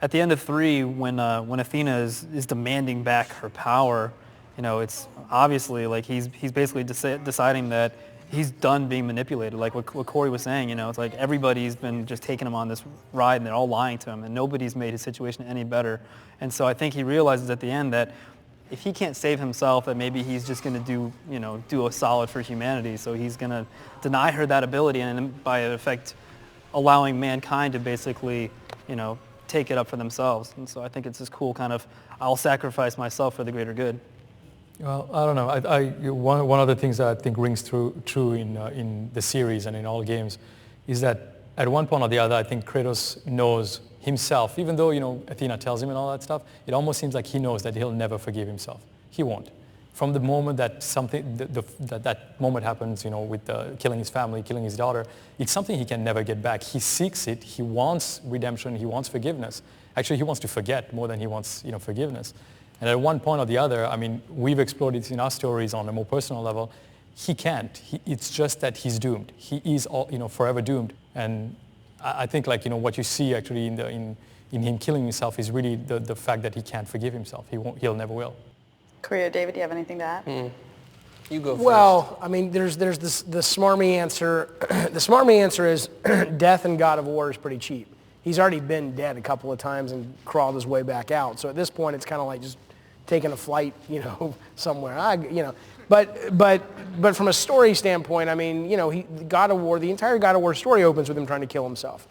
at the end of 3, when Athena is demanding back her power, it's obviously like he's basically deciding that he's done being manipulated. Like what Corey was saying, it's like everybody's been just taking him on this ride and they're all lying to him and nobody's made his situation any better. And so I think he realizes at the end that if he can't save himself, that maybe he's just going to do a solid for humanity. So he's going to deny her that ability and by effect allowing mankind to basically, take it up for themselves. And so I think it's this cool kind of, I'll sacrifice myself for the greater good. Well, I don't know. One of the things that I think rings true in the series and in all games is that at one point or the other, I think Kratos knows himself, even though Athena tells him and all that stuff. It almost seems like he knows that he'll never forgive himself. He won't. From the moment that that moment happens, with killing his family, killing his daughter, it's something he can never get back. He seeks it. He wants redemption. He wants forgiveness. Actually, he wants to forget more than he wants, forgiveness. And at one point or the other, I mean, we've explored it in our stories on a more personal level. He can't. It's just that he's doomed. He is forever doomed. And I think what you see actually in him killing himself is really the fact that he can't forgive himself. He'll never will. Korea, David, do you have anything to add? You go first. Well, I mean, there's the smarmy answer. The smarmy answer is death in God of War is pretty cheap. He's already been dead a couple of times and crawled his way back out. So at this point, it's kind of like just taking a flight, somewhere. But from a story standpoint, I mean, God of War, the entire God of War story opens with him trying to kill himself.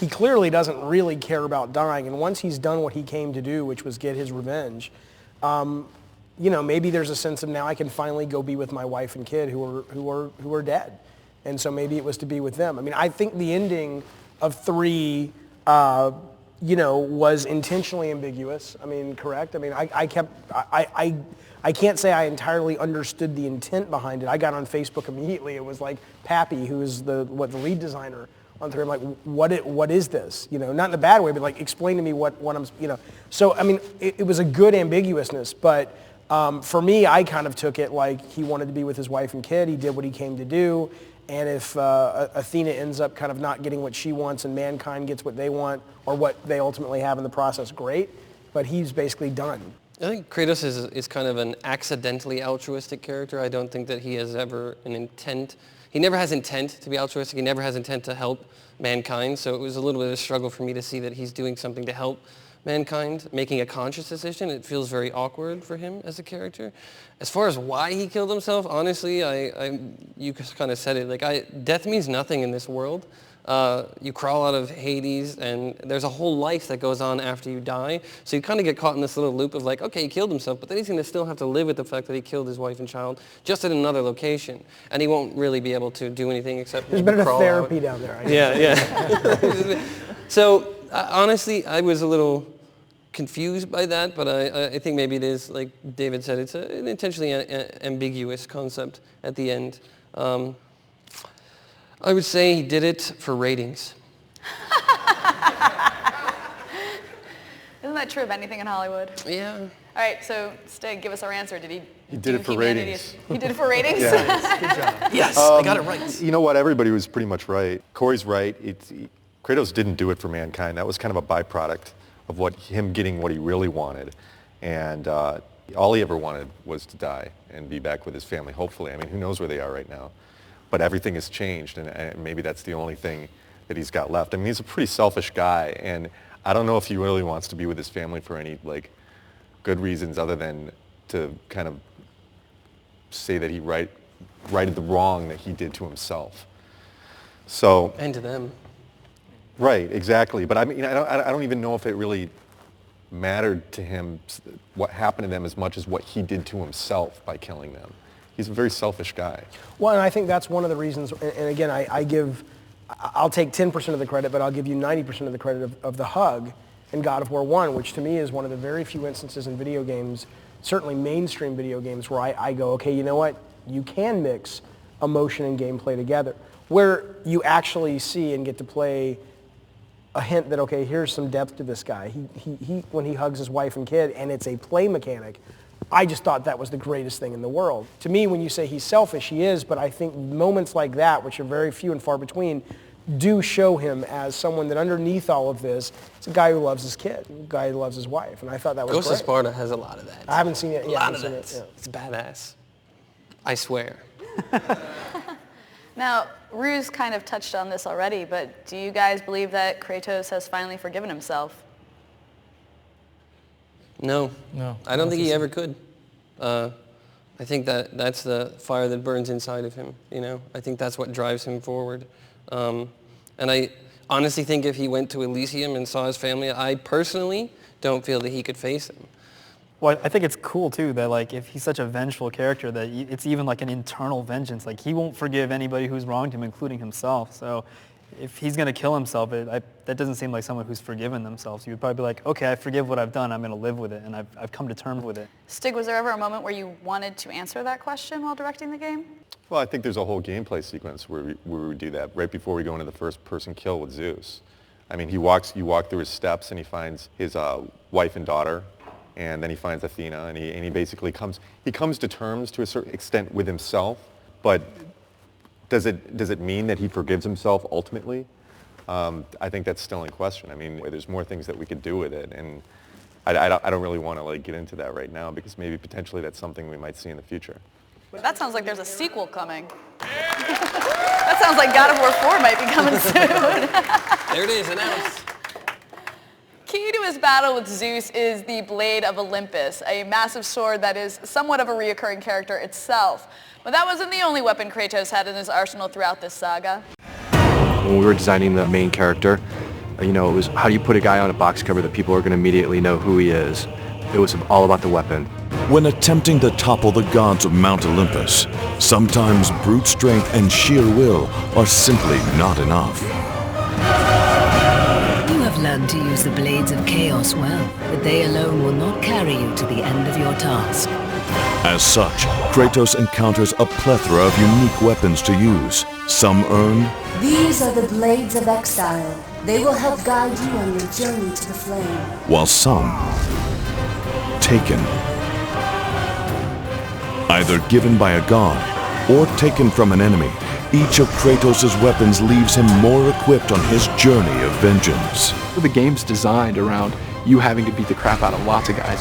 He clearly doesn't really care about dying, and once he's done what he came to do, which was get his revenge, maybe there's a sense of now I can finally go be with my wife and kid who are dead, and so maybe it was to be with them. I mean, I think the ending of 3, was intentionally ambiguous. I mean, correct? I mean, I can't say I entirely understood the intent behind it. I got on Facebook immediately. It was like Pappy, who is the lead designer on 3. I'm like, what is this? Not in a bad way, but like explain to me what I'm, So I mean, it was a good ambiguousness, but for me, I kind of took it like he wanted to be with his wife and kid. He did what he came to do. And if Athena ends up kind of not getting what she wants and mankind gets what they want or what they ultimately have in the process, great. But he's basically done. I think Kratos is kind of an accidentally altruistic character. I don't think that he has ever an intent. He never has intent to be altruistic. He never has intent to help mankind. So it was a little bit of a struggle for me to see that he's doing something to help mankind, making a conscious decision. It feels very awkward for him as a character. As far as why he killed himself, honestly, you kind of said it. Death means nothing in this world. You crawl out of Hades, and there's a whole life that goes on after you die. So you kind of get caught in this little loop of like, okay, he killed himself, but then he's going to still have to live with the fact that he killed his wife and child just in another location, and he won't really be able to do anything except there's better crawl therapy out. down there. Yeah. So honestly, I was a little confused by that, but I think maybe it is, like David said, it's an intentionally ambiguous concept at the end. I would say he did it for ratings. Isn't that true of anything in Hollywood? Yeah. All right, so Stig, give us our answer. Did he did it for ratings. He did it for ratings? Yeah. Good job. Yes, I got it right. You know what? Everybody was pretty much right. Corey's right. Kratos didn't do it for mankind. That was kind of a byproduct of him getting what he really wanted. And all he ever wanted was to die and be back with his family, hopefully. I mean, who knows where they are right now. But everything has changed, and maybe that's the only thing that he's got left. I mean, he's a pretty selfish guy, and I don't know if he really wants to be with his family for any good reasons other than to kind of say that he righted the wrong that he did to himself. So. And to them. Right, exactly. But I mean, I don't even know if it really mattered to him what happened to them as much as what he did to himself by killing them. He's a very selfish guy. Well, and I think that's one of the reasons, and again, I'll take 10% of the credit, but I'll give you 90% of the credit of the hug in God of War 1, which to me is one of the very few instances in video games, certainly mainstream video games, where I go, okay, you know what? You can mix emotion and gameplay together, where you actually see and get to play a hint that, okay, here's some depth to this guy. He when he hugs his wife and kid, and it's a play mechanic, I just thought that was the greatest thing in the world. To me, when you say he's selfish, he is, but I think moments like that, which are very few and far between, do show him as someone that underneath all of this, it's a guy who loves his kid, a guy who loves his wife, and I thought that was Ghost great. of Sparta has a lot of that. I haven't seen it yet. A lot of that. It's badass. I swear. Now, Ruse kind of touched on this already, but do you guys believe that Kratos has finally forgiven himself? No. I don't think he ever could. I think that's the fire that burns inside of him, I think that's what drives him forward. And I honestly think if he went to Elysium and saw his family, I personally don't feel that he could face them. Well, I think it's cool too that if he's such a vengeful character that it's even like an internal vengeance. Like he won't forgive anybody who's wronged him, including himself. So if he's going to kill himself, that doesn't seem like someone who's forgiven themselves. You would probably be like, okay, I forgive what I've done. I'm going to live with it, and I've come to terms with it. Stig, was there ever a moment where you wanted to answer that question while directing the game? Well, I think there's a whole gameplay sequence where we do that right before we go into the first-person kill with Zeus. I mean, you walk through his steps, and he finds his wife and daughter, and then he finds Athena, and he basically comes to terms to a certain extent with himself, but does it mean that he forgives himself ultimately? I think that's still in question. I mean, there's more things that we could do with it, and I don't really want to get into that right now because maybe potentially that's something we might see in the future. That sounds like there's a sequel coming. That sounds like God of War 4 might be coming soon. There it is, announced. Key to his battle with Zeus is the Blade of Olympus, a massive sword that is somewhat of a reoccurring character itself. But that wasn't the only weapon Kratos had in his arsenal throughout this saga. When we were designing the main character, it was how do you put a guy on a box cover that people are going to immediately know who he is. It was all about the weapon. When attempting to topple the gods of Mount Olympus, sometimes brute strength and sheer will are simply not enough. You have learned to use the blades of chaos well, but they alone will not carry you to the end of your task. As such, Kratos encounters a plethora of unique weapons to use. Some earned, These are the blades of exile. They will help guide you on your journey to the flame. while some taken. Either given by a god or taken from an enemy, each of Kratos' weapons leaves him more equipped on his journey of vengeance. The game's designed around you having to beat the crap out of lots of guys.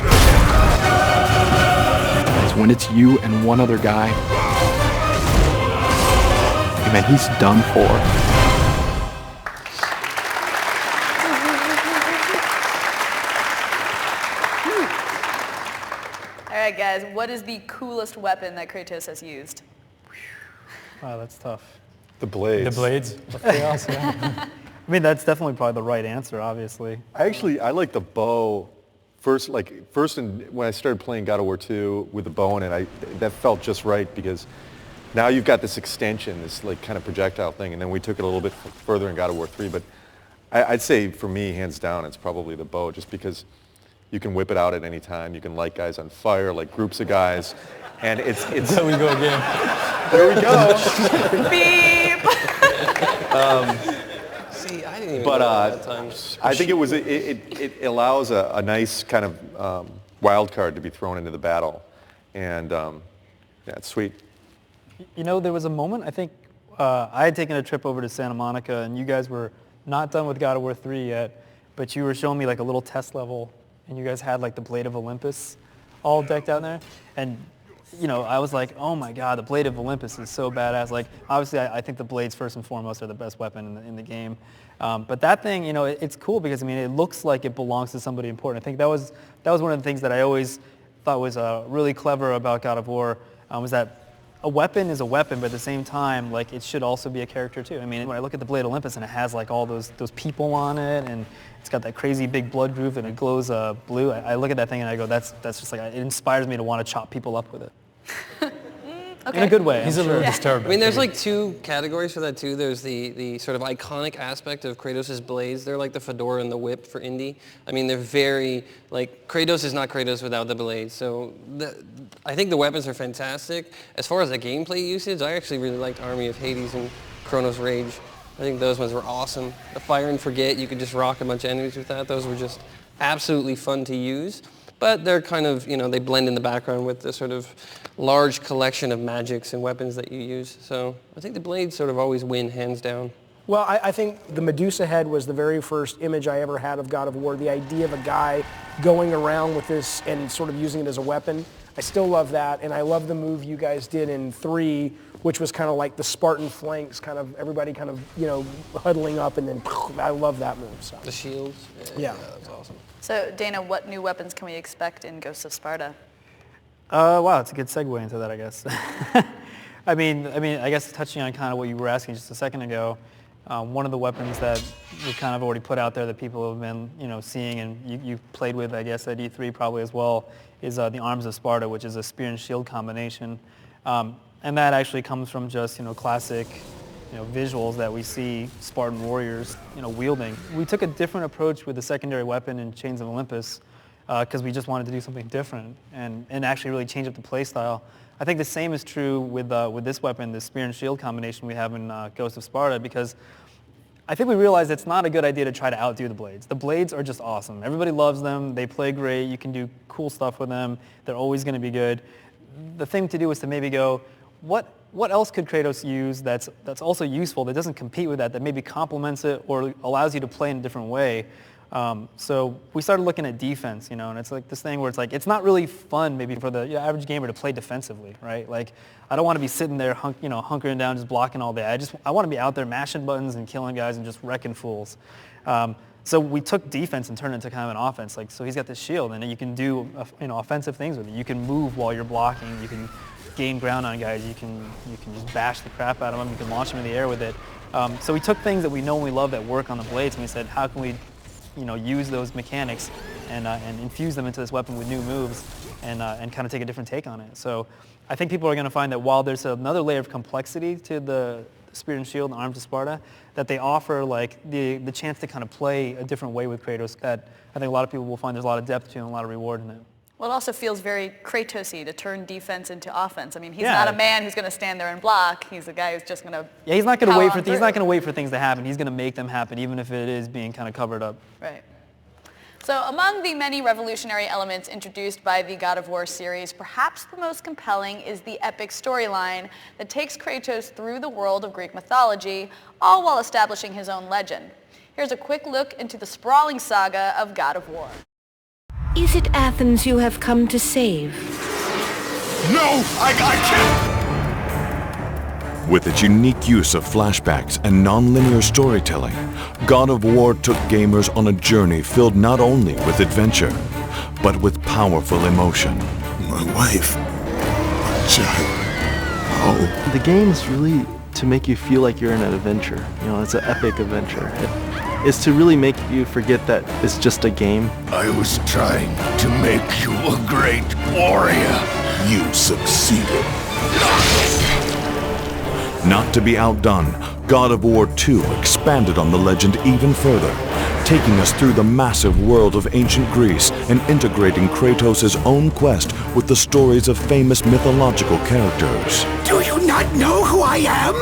When it's you and one other guy, man, he's done for. All right, guys, what is the coolest weapon that Kratos has used? Wow, that's tough. The blades. The blades of chaos, yeah. I mean, that's definitely probably the right answer, obviously. I like the bow. First, when I started playing God of War 2 with the bow in it, that felt just right because now you've got this extension, this like kind of projectile thing, and then we took it a little bit further in God of War 3. But I'd say for me, hands down, it's probably the bow, just because you can whip it out at any time. You can light guys on fire, like groups of guys, and it's. There we go again. There we go. Beep. See, I didn't even But know that time. I think it allows a nice kind of wild card to be thrown into the battle, and yeah, it's sweet. There was a moment, I think, I had taken a trip over to Santa Monica, and you guys were not done with God of War 3 yet, but you were showing me like a little test level, and you guys had like the Blade of Olympus all decked out there, and I was like, oh my God, the Blade of Olympus is so badass. Like, obviously, I think the blades first and foremost are the best weapon in the game. But that thing, it's cool because it looks like it belongs to somebody important. I think that was one of the things that I always thought was really clever about God of War, was that a weapon is a weapon, but at the same time, like, it should also be a character too. I mean, when I look at the Blade of Olympus and it has like all those people on it, and it's got that crazy big blood groove and it glows blue, I look at that thing and I go, that's just like, it inspires me to want to chop people up with it. Okay. In a good way. He's a little disturbed. I mean, there's like two categories for that too. There's the sort of iconic aspect of Kratos' blades. They're like the fedora and the whip for indie. I mean, they're very, like, Kratos is not Kratos without the blades. So I think the weapons are fantastic. As far as the gameplay usage, I actually really liked Army of Hades and Chronos Rage. I think those ones were awesome. The Fire and Forget, you could just rock a bunch of enemies with that. Those were just absolutely fun to use. But they're kind of, they blend in the background with the sort of large collection of magics and weapons that you use. So I think the blades sort of always win, hands down. Well, I think the Medusa head was the very first image I ever had of God of War. The idea of a guy going around with this and sort of using it as a weapon. I still love that, and I love the move you guys did in 3, which was kind of like the Spartan flanks, kind of everybody kind of, huddling up, and then I love that move. So. The shields? Yeah. That's awesome. So, Dana, what new weapons can we expect in Ghosts of Sparta? Wow, it's a good segue into that, I guess. I mean, I guess touching on kind of what you were asking just a second ago, one of the weapons that we kind of already put out there that people have been, seeing, and you played with, I guess, at E3 probably as well, is the Arms of Sparta, which is a spear and shield combination. And that actually comes from just, classic, visuals that we see Spartan warriors, wielding. We took a different approach with the secondary weapon in Chains of Olympus because we just wanted to do something different and actually really change up the play style. I think the same is true with this weapon, the spear and shield combination we have in Ghost of Sparta, because I think we realized it's not a good idea to try to outdo the blades. The blades are just awesome. Everybody loves them. They play great. You can do cool stuff with them. They're always going to be good. The thing to do is to maybe go, what else could Kratos use that's also useful, that doesn't compete with that maybe complements it or allows you to play in a different way? So we started looking at defense, you know, and it's like this thing where it's like, it's not really fun maybe for the average gamer to play defensively, right? Like, I don't want to be sitting there, hunkering down, just blocking all day. I want to be out there mashing buttons and killing guys and just wrecking fools. So we took defense and turned it into kind of an offense. Like, so he's got this shield, and then you can do offensive things with it. You can move while you're blocking. You can gain ground on guys. You can just bash the crap out of them. You can launch them in the air with it. So we took things that we know and we love that work on the blades, and we said, how can we, use those mechanics and infuse them into this weapon with new moves and kind of take a different take on it. So I think people are going to find that while there's another layer of complexity to the Spear and Shield and Arms of Sparta, that they offer like the chance to kind of play a different way with Kratos that I think a lot of people will find there's a lot of depth to and a lot of reward in it. Well, it also feels very Kratos-y to turn defense into offense. I mean, he's not a man who's going to stand there and block. He's a guy who's just going to he's not going to wait for things to happen. He's going to make them happen, even if it is being kind of covered up. Right. So among the many revolutionary elements introduced by the God of War series, perhaps the most compelling is the epic storyline that takes Kratos through the world of Greek mythology, all while establishing his own legend. Here's a quick look into the sprawling saga of God of War. Is it Athens you have come to save? No, I can't! With its unique use of flashbacks and non-linear storytelling, God of War took gamers on a journey filled not only with adventure, but with powerful emotion. My wife, my child, oh. The game is really to make you feel like you're in an adventure. It's an epic adventure. It's to really make you forget that it's just a game. I was trying to make you a great warrior. You succeeded. Not to be outdone, God of War 2 expanded on the legend even further, taking us through the massive world of ancient Greece and integrating Kratos' own quest with the stories of famous mythological characters. Do you not know who I am?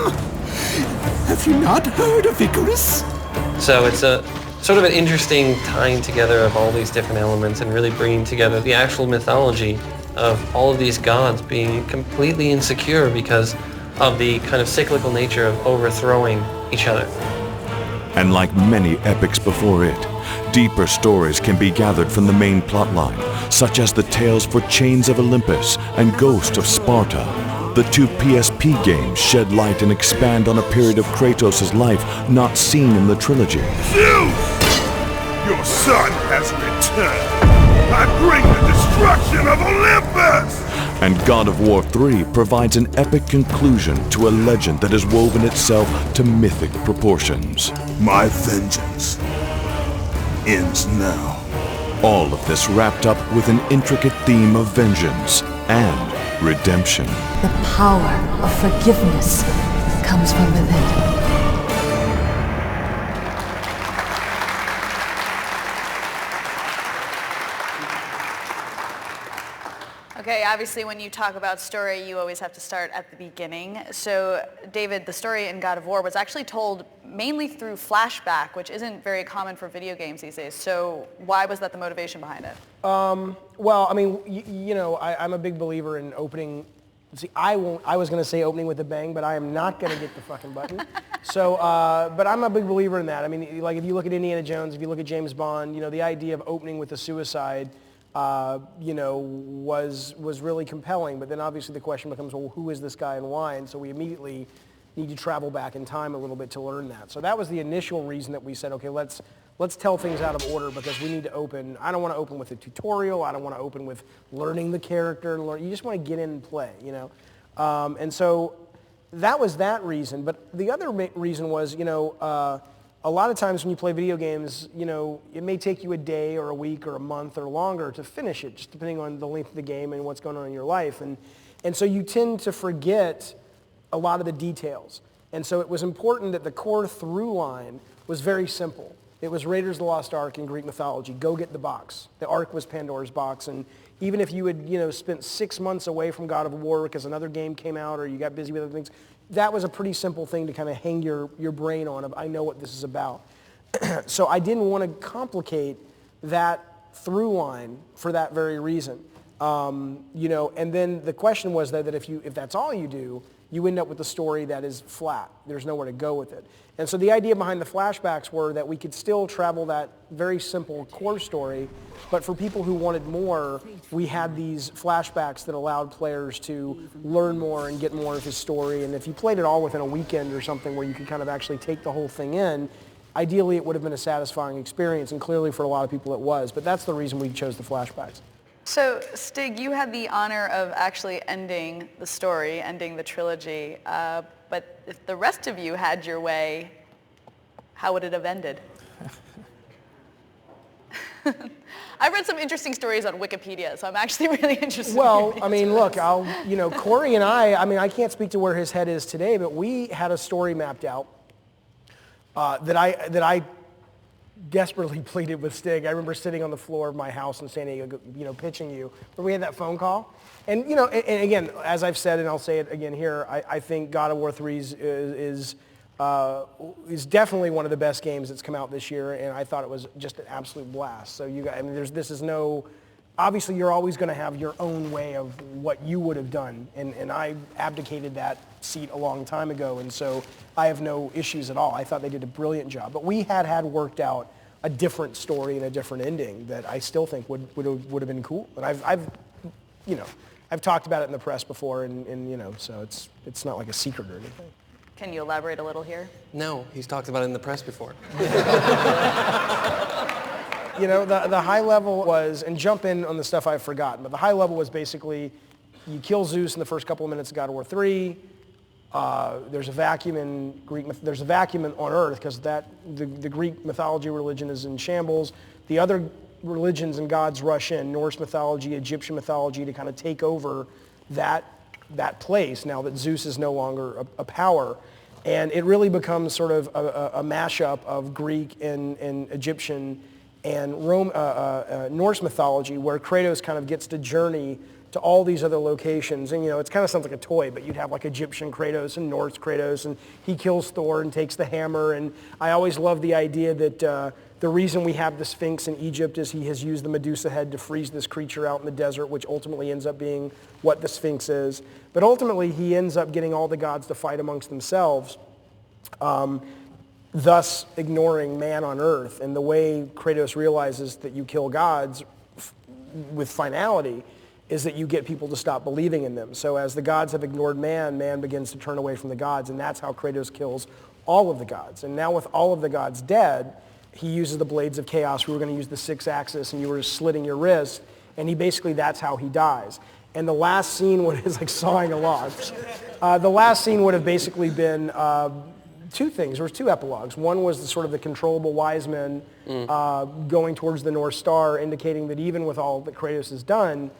Have you not heard of Icarus? So it's a sort of an interesting tying together of all these different elements and really bringing together the actual mythology of all of these gods being completely insecure because of the kind of cyclical nature of overthrowing each other. And like many epics before it, deeper stories can be gathered from the main plotline, such as the tales for Chains of Olympus and Ghost of Sparta. The two PSP games shed light and expand on a period of Kratos' life not seen in the trilogy. Zeus! Your son has returned! I bring the destruction of Olympus! And God of War 3 provides an epic conclusion to a legend that has woven itself to mythic proportions. My vengeance ends now. All of this wrapped up with an intricate theme of vengeance and redemption. The power of forgiveness comes from within. Okay, obviously when you talk about story, you always have to start at the beginning. So, David, the story in God of War was actually told mainly through flashback, which isn't very common for video games these days. So why was that the motivation behind it? Well, I mean, I'm a big believer in opening. See, I was going to say opening with a bang, but I am not going to get the fucking button. So, but I'm a big believer in that. I mean, like if you look at Indiana Jones, if you look at James Bond, the idea of opening with a suicide, was really compelling. But then obviously the question becomes, well, who is this guy and why? And so we immediately need to travel back in time a little bit to learn that. So that was the initial reason that we said, okay, let's tell things out of order because we need to open. I don't want to open with a tutorial. I don't want to open with learning the character. You just want to get in and play, And so that was that reason. But the other reason was, a lot of times when you play video games, it may take you a day or a week or a month or longer to finish it, just depending on the length of the game and what's going on in your life. And so you tend to forget a lot of the details. And so it was important that the core through line was very simple. It was Raiders of the Lost Ark in Greek mythology. Go get the box. The Ark was Pandora's box. And even if you had, spent 6 months away from God of War because another game came out or you got busy with other things, that was a pretty simple thing to kind of hang your brain on of, I know what this is about. So I didn't want to complicate that through line for that very reason. And then the question was that if that's all you do, you end up with a story that is flat. There's nowhere to go with it. And so the idea behind the flashbacks were that we could still travel that very simple core story, but for people who wanted more, we had these flashbacks that allowed players to learn more and get more of his story. And if you played it all within a weekend or something where you could kind of actually take the whole thing in, ideally it would have been a satisfying experience, and clearly for a lot of people it was. But that's the reason we chose the flashbacks. So, Stig, you had the honor of actually ending the story, ending the trilogy. But if the rest of you had your way, how would it have ended? I've read some interesting stories on Wikipedia, so I'm actually really interested. Well, I mean, look, Corey and I can't speak to where his head is today, but we had a story mapped out that I desperately pleaded with Stig. I remember sitting on the floor of my house in San Diego, pitching you, where we had that phone call. And, and again, as I've said, and I'll say it again here, I think God of War 3 is definitely one of the best games that's come out this year, and I thought it was just an absolute blast. So you guys, I mean, obviously you're always going to have your own way of what you would have done, and I abdicated that seat a long time ago, and so I have no issues at all. I thought they did a brilliant job, but we had worked out a different story and a different ending that I still think would have been cool. And I've talked about it in the press before, and so it's not like a secret or anything. Can you elaborate a little here? No, he's talked about it in the press before. The high level was, and jump in on the stuff I've forgotten, but the high level was basically you kill Zeus in the first couple of minutes of God of War 3. There's a vacuum in Greek. There's a vacuum on Earth because the Greek mythology religion is in shambles. The other religions and gods rush in, Norse mythology, Egyptian mythology, to kind of take over that place now that Zeus is no longer a power. And it really becomes sort of a mashup of Greek and Egyptian and Norse mythology, where Kratos kind of gets to journey to all these other locations. And it kind of sounds like a toy, but you'd have like Egyptian Kratos and Norse Kratos, and he kills Thor and takes the hammer. And I always love the idea that the reason we have the Sphinx in Egypt is he has used the Medusa head to freeze this creature out in the desert, which ultimately ends up being what the Sphinx is. But ultimately he ends up getting all the gods to fight amongst themselves, thus ignoring man on Earth. And the way Kratos realizes that you kill gods with finality is that you get people to stop believing in them. So as the gods have ignored man, man begins to turn away from the gods, and that's how Kratos kills all of the gods. And now with all of the gods dead, he uses the blades of chaos. We were going to use the 6-axis, and you were just slitting your wrist, and that's how he dies. And the last scene is like sawing a log. The last scene would have basically been two things. There was two epilogues. One was the controllable wise men going towards the North Star, indicating that even with all that Kratos has done,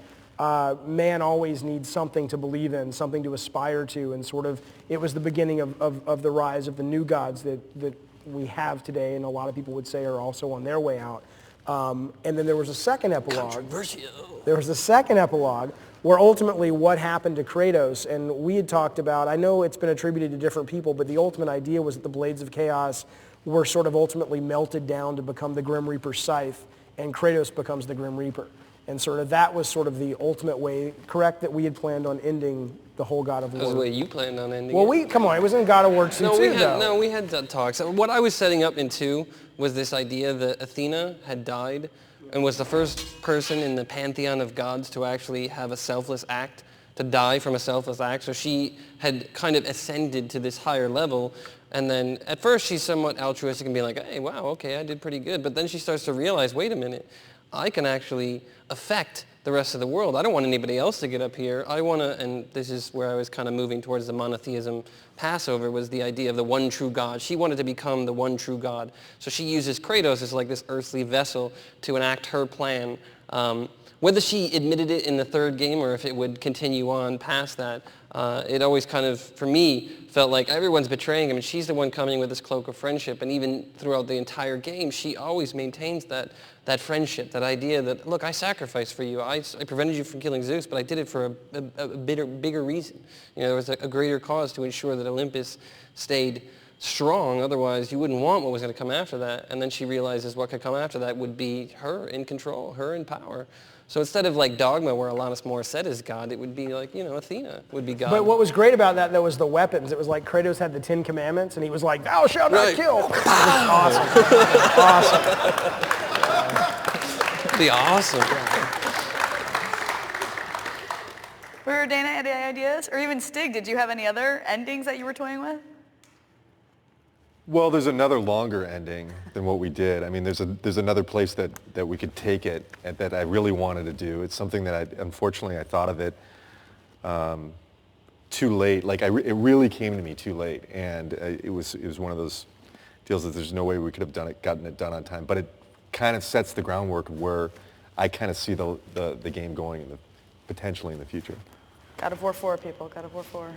man always needs something to believe in, something to aspire to, and it was the beginning of the rise of the new gods that we have today, and a lot of people would say are also on their way out. And then there was a second epilogue. Controversial. There was a second epilogue where ultimately what happened to Kratos, and we had talked about, I know it's been attributed to different people, but the ultimate idea was that the Blades of Chaos were ultimately melted down to become the Grim Reaper's scythe, and Kratos becomes the Grim Reaper. And that was the ultimate way, correct, that we had planned on ending the whole God of War. That was the way you planned on ending it. Well, come on, it was in God of War 2 No, we had talks. What I was setting up in 2 was this idea that Athena had died and was the first person in the pantheon of gods to actually have a selfless act, to die from a selfless act. So she had kind of ascended to this higher level. And then at first she's somewhat altruistic and being like, hey, wow, okay, I did pretty good. But then she starts to realize, wait a minute, I can actually affect the rest of the world. I don't want anybody else to get up here. I want to, and this is where I was kind of moving towards the monotheism Passover, was the idea of the one true God. She wanted to become the one true God. So she uses Kratos as like this earthly vessel to enact her plan. Whether she admitted it in the third game or if it would continue on past that, it always kind of, for me, felt like everyone's betraying him, and she's the one coming with this cloak of friendship. And even throughout the entire game, she always maintains that friendship, that idea that, look, I sacrificed for you. I prevented you from killing Zeus, but I did it for a bigger reason. There was a greater cause to ensure that Olympus stayed strong, otherwise you wouldn't want what was going to come after that. And then she realizes what could come after that would be her in control, her in power. So instead of like Dogma, where Alanis Morissette is God, it would be like, Athena would be God. But what was great about that, though, was the weapons. It was like Kratos had the 10 Commandments, and he was like, thou shalt not kill. It was awesome. Awesome. It'd be awesome. Were Dana any ideas? Or even Stig, did you have any other endings that you were toying with? Well, there's another longer ending than what we did. I mean, there's another place that we could take it and that I really wanted to do. It's something that unfortunately I thought of it too late. Like it really came to me too late, and it was one of those deals that there's no way we could have gotten it done on time. But it kind of sets the groundwork where I kind of see the game going potentially in the future. God of War 4, people. God of War 4.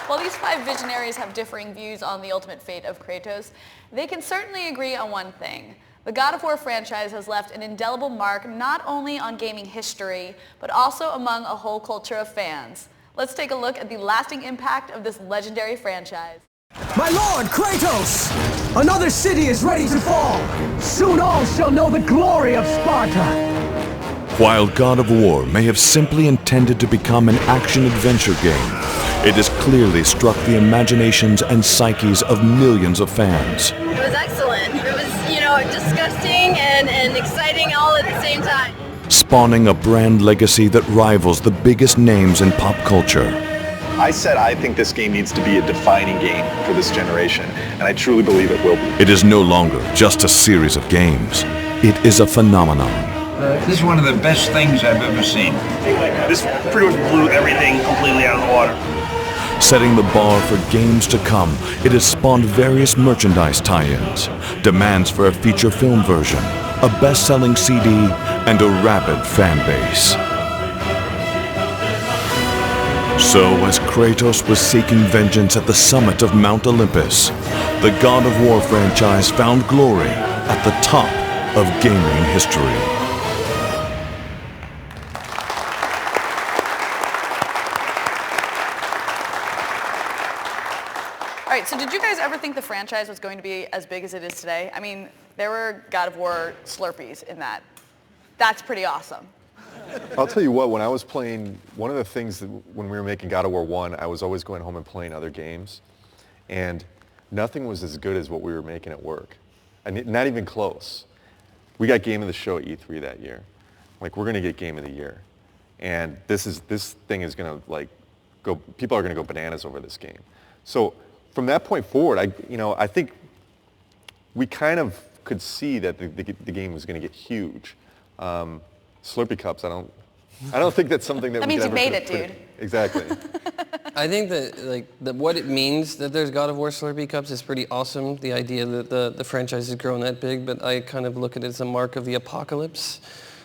While these 5 visionaries have differing views on the ultimate fate of Kratos, they can certainly agree on one thing. The God of War franchise has left an indelible mark not only on gaming history, but also among a whole culture of fans. Let's take a look at the lasting impact of this legendary franchise. My lord, Kratos! Another city is ready to fall! Soon all shall know the glory of Sparta! While God of War may have simply intended to become an action-adventure game, it has clearly struck the imaginations and psyches of millions of fans. It was excellent. It was, disgusting and exciting all at the same time. Spawning a brand legacy that rivals the biggest names in pop culture. I said I think this game needs to be a defining game for this generation, and I truly believe it will be. It is no longer just a series of games. It is a phenomenon. This is one of the best things I've ever seen. This pretty much blew everything completely out of the water. Setting the bar for games to come, it has spawned various merchandise tie-ins, demands for a feature film version, a best-selling CD, and a rabid fan base. So, as Kratos was seeking vengeance at the summit of Mount Olympus, the God of War franchise found glory at the top of gaming history. All right, so did you guys ever think the franchise was going to be as big as it is today? I mean, there were God of War Slurpees in that. That's pretty awesome. I'll tell you what, when I was playing, one of the things that when we were making God of War 1, I was always going home and playing other games, and nothing was as good as what we were making at work. Not even close. We got Game of the Show at E3 that year. Like, we're going to get Game of the Year. And this thing is going to, like, go, people are going to go bananas over this game. So from that point forward, I think we kind of could see that the game was going to get huge. Slurpee cups, I don't think that's something that that we means could you ever made it, dude. Exactly. I think that what it means that there's God of War Slurpee cups is pretty awesome. The idea that the franchise has grown that big, but I kind of look at it as a mark of the apocalypse.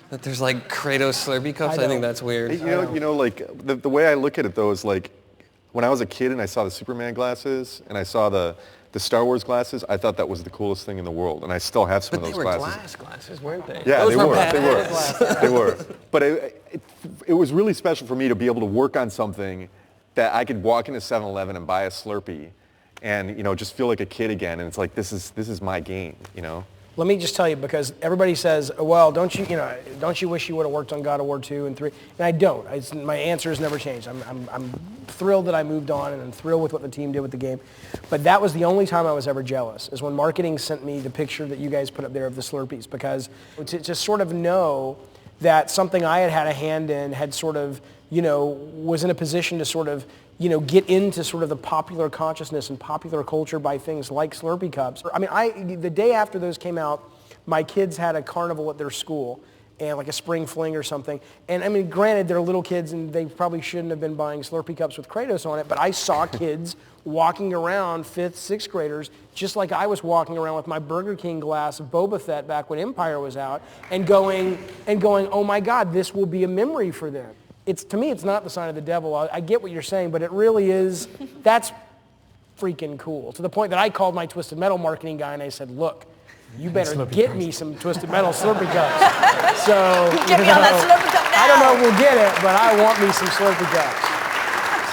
That there's like Kratos Slurpee cups. I think that's weird. Like the way I look at it though is like when I was a kid and I saw the Superman glasses and I saw the Star Wars glasses, I thought that was the coolest thing in the world, and I still have some of those glasses. But they were glasses, weren't they? Yeah, Those they were. badass. They were. But it was really special for me to be able to work on something that I could walk into 7-Eleven and buy a Slurpee, and just feel like a kid again. And it's like this is my game, Let me just tell you, because everybody says, well, don't you wish you would have worked on God of War 2 and 3? And I don't. My answer has never changed. I'm thrilled that I moved on, and I'm thrilled with what the team did with the game. But that was the only time I was ever jealous, is when marketing sent me the picture that you guys put up there of the Slurpees, because to sort of know that something I had a hand in had sort of, was in a position to sort of, get into sort of the popular consciousness and popular culture by things like Slurpee cups. I mean, the day after those came out, my kids had a carnival at their school, and like a spring fling or something. And I mean, granted, they're little kids and they probably shouldn't have been buying Slurpee cups with Kratos on it, but I saw kids walking around, 5th, 6th graders, just like I was walking around with my Burger King glass of Boba Fett back when Empire was out, and going, oh my God, this will be a memory for them. To me, it's not the sign of the devil. I get what you're saying, but it really is, that's freaking cool. To the point that I called my Twisted Metal marketing guy and I said, look, you better get me some Twisted Metal Slurpee cups. So, Get me on that Slurpee cup now. I don't know if we'll get it, but I want me some Slurpee cups.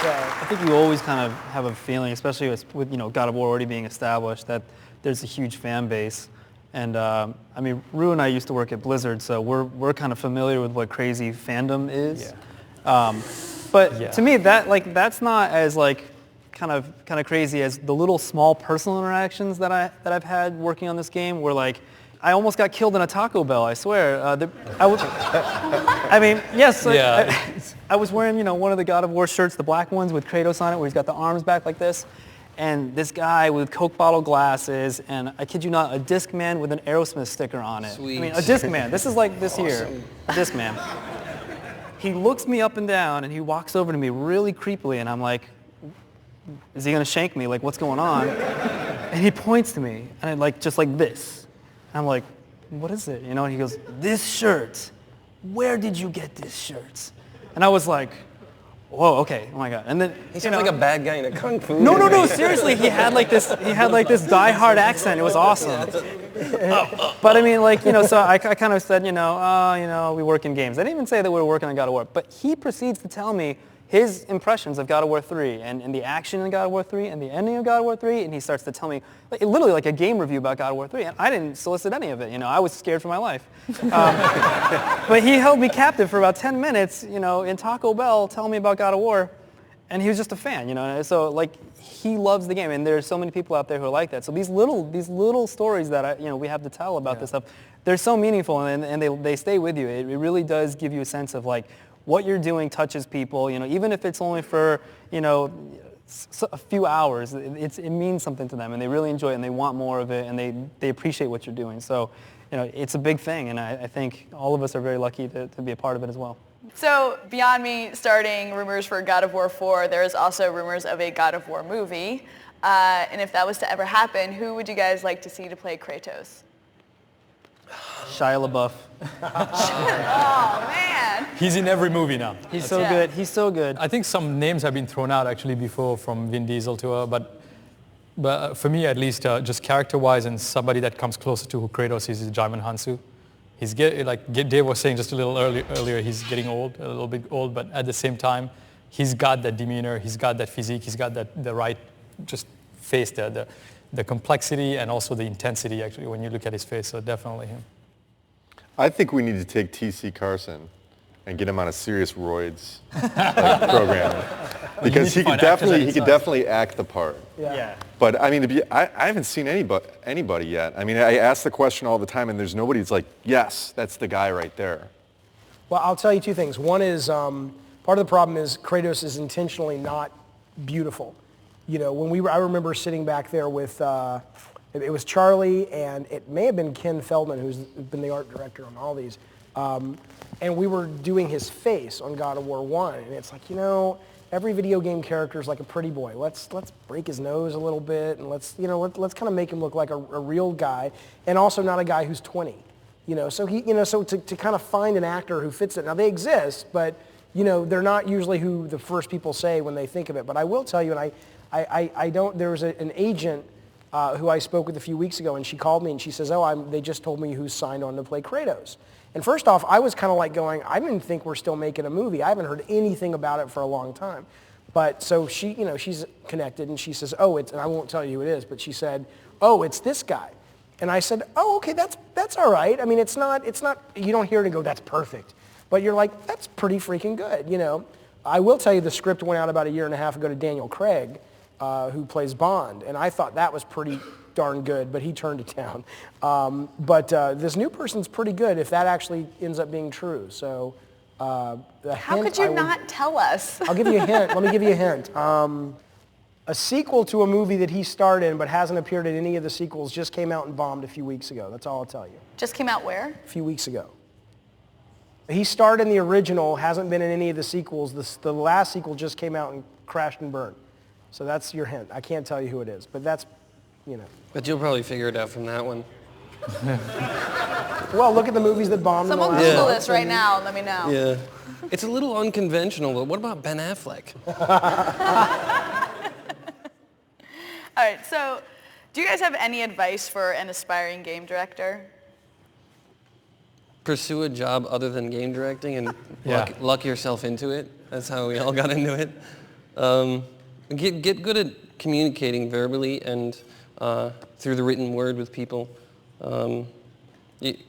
So I think you always kind of have a feeling, especially with God of War already being established, that there's a huge fan base. And I mean, Rue and I used to work at Blizzard, so we're kind of familiar with what crazy fandom is. Yeah. But to me, that's not as kind of crazy as the little small personal interactions that I've had working on this game, where I almost got killed in a Taco Bell, I swear. I mean, yes, I was wearing, one of the God of War shirts, the black ones with Kratos on it, where he's got the arms back like this. And this guy with Coke bottle glasses, and I kid you not, a Discman with an Aerosmith sticker on it. Sweet. I mean, a Discman. This is like this year. A Discman. He looks me up and down, and he walks over to me really creepily, and I'm like, is he going to shank me? Like, what's going on? And he points to me, and just like this. I'm like, what is it? And he goes, this shirt. Where did you get this shirt? And I was like, whoa, okay, oh my God. And then he sounds like a bad guy in a kung fu. No, seriously, he had this die-hard accent. It was awesome. But I mean, so I kind of said, we work in games. I didn't even say that we were working on God of War, but he proceeds to tell me his impressions of God of War 3 and the action in God of War 3 and the ending of God of War 3, and he starts to tell me literally like a game review about God of War 3, and I didn't solicit any of it. I was scared for my life. But he held me captive for about 10 minutes, in Taco Bell telling me about God of War, and he was just a fan, so he loves the game, and there's so many people out there who are like that. So these little stories that we have to tell about this stuff, they're so meaningful, and they stay with you. It really does give you a sense of what you're doing touches people, even if it's only for, a few hours, it means something to them, and they really enjoy it, and they want more of it, and they appreciate what you're doing. So, it's a big thing, and I think all of us are very lucky to be a part of it as well. So, beyond me starting rumors for God of War 4, there is also rumors of a God of War movie. And if that was to ever happen, who would you guys like to see to play Kratos? Shia LaBeouf. Oh, man. He's in every movie now. He's so good. He's so good. I think some names have been thrown out actually before from Vin Diesel to her, but for me at least, just character-wise and somebody that comes closer to who Kratos is Jaimin Hansu. He's like Dave was saying just a little earlier, he's getting old, a little bit old, but at the same time, he's got that demeanor, he's got that physique, he's got the right just face, the complexity and also the intensity actually when you look at his face, so definitely him. I think we need to take T.C. Carson and get him on a serious roids program, because he could definitely act the part. Yeah. But I mean, I haven't seen anybody yet. I mean, I ask the question all the time, and there's nobody that's like, yes, that's the guy right there. Well, I'll tell you two things. One is part of the problem is Kratos is intentionally not beautiful. When I remember sitting back there with. It was Charlie, and it may have been Ken Feldman, who's been the art director on all these. And we were doing his face on God of War 1. And it's like, every video game character is like a pretty boy. Let's break his nose a little bit, and let's kind of make him look like a real guy, and also not a guy who's 20. So to kind of find an actor who fits it. Now, they exist, but, they're not usually who the first people say when they think of it. But I will tell you, and I don't, there was an agent who I spoke with a few weeks ago, and she called me and she says, they just told me who's signed on to play Kratos. And first off, I was kind of like going, I didn't think we're still making a movie. I haven't heard anything about it for a long time. But so she, she's connected, and she says, and I won't tell you who it is, but she said, it's this guy. And I said, okay, that's all right. I mean, it's not, you don't hear it and go, that's perfect. But you're like, that's pretty freaking good, I will tell you the script went out about a year and a half ago to Daniel Craig, who plays Bond, and I thought that was pretty darn good, but he turned it down. But this new person's pretty good if that actually ends up being true. So how could you not tell us? I'll give you a hint. Let me give you a hint. A sequel to a movie that he starred in but hasn't appeared in any of the sequels just came out and bombed a few weeks ago. That's all I'll tell you. Just came out where? A few weeks ago. He starred in the original, hasn't been in any of the sequels. The last sequel just came out and crashed and burned. So that's your hint. I can't tell you who it is, but that's, But you'll probably figure it out from that one. Well, look at the movies that bombed. Someone Google this right now and let me know. Yeah. It's a little unconventional, but what about Ben Affleck? All right, so do you guys have any advice for an aspiring game director? Pursue a job other than game directing and luck yourself into it. That's how we all got into it. Get good at communicating verbally and through the written word with people.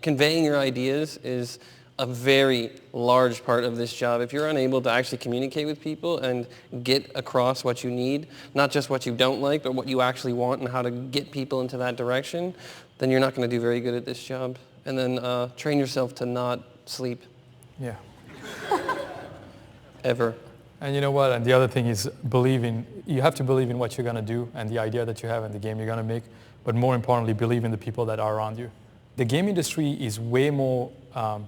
Conveying your ideas is a very large part of this job. If you're unable to actually communicate with people and get across what you need, not just what you don't like, but what you actually want and how to get people into that direction, then you're not going to do very good at this job. And then train yourself to not sleep. Yeah. Ever. And you know what? And the other thing is you have to believe in what you're going to do and the idea that you have and the game you're going to make, but more importantly, believe in the people that are around you. The game industry is way more, I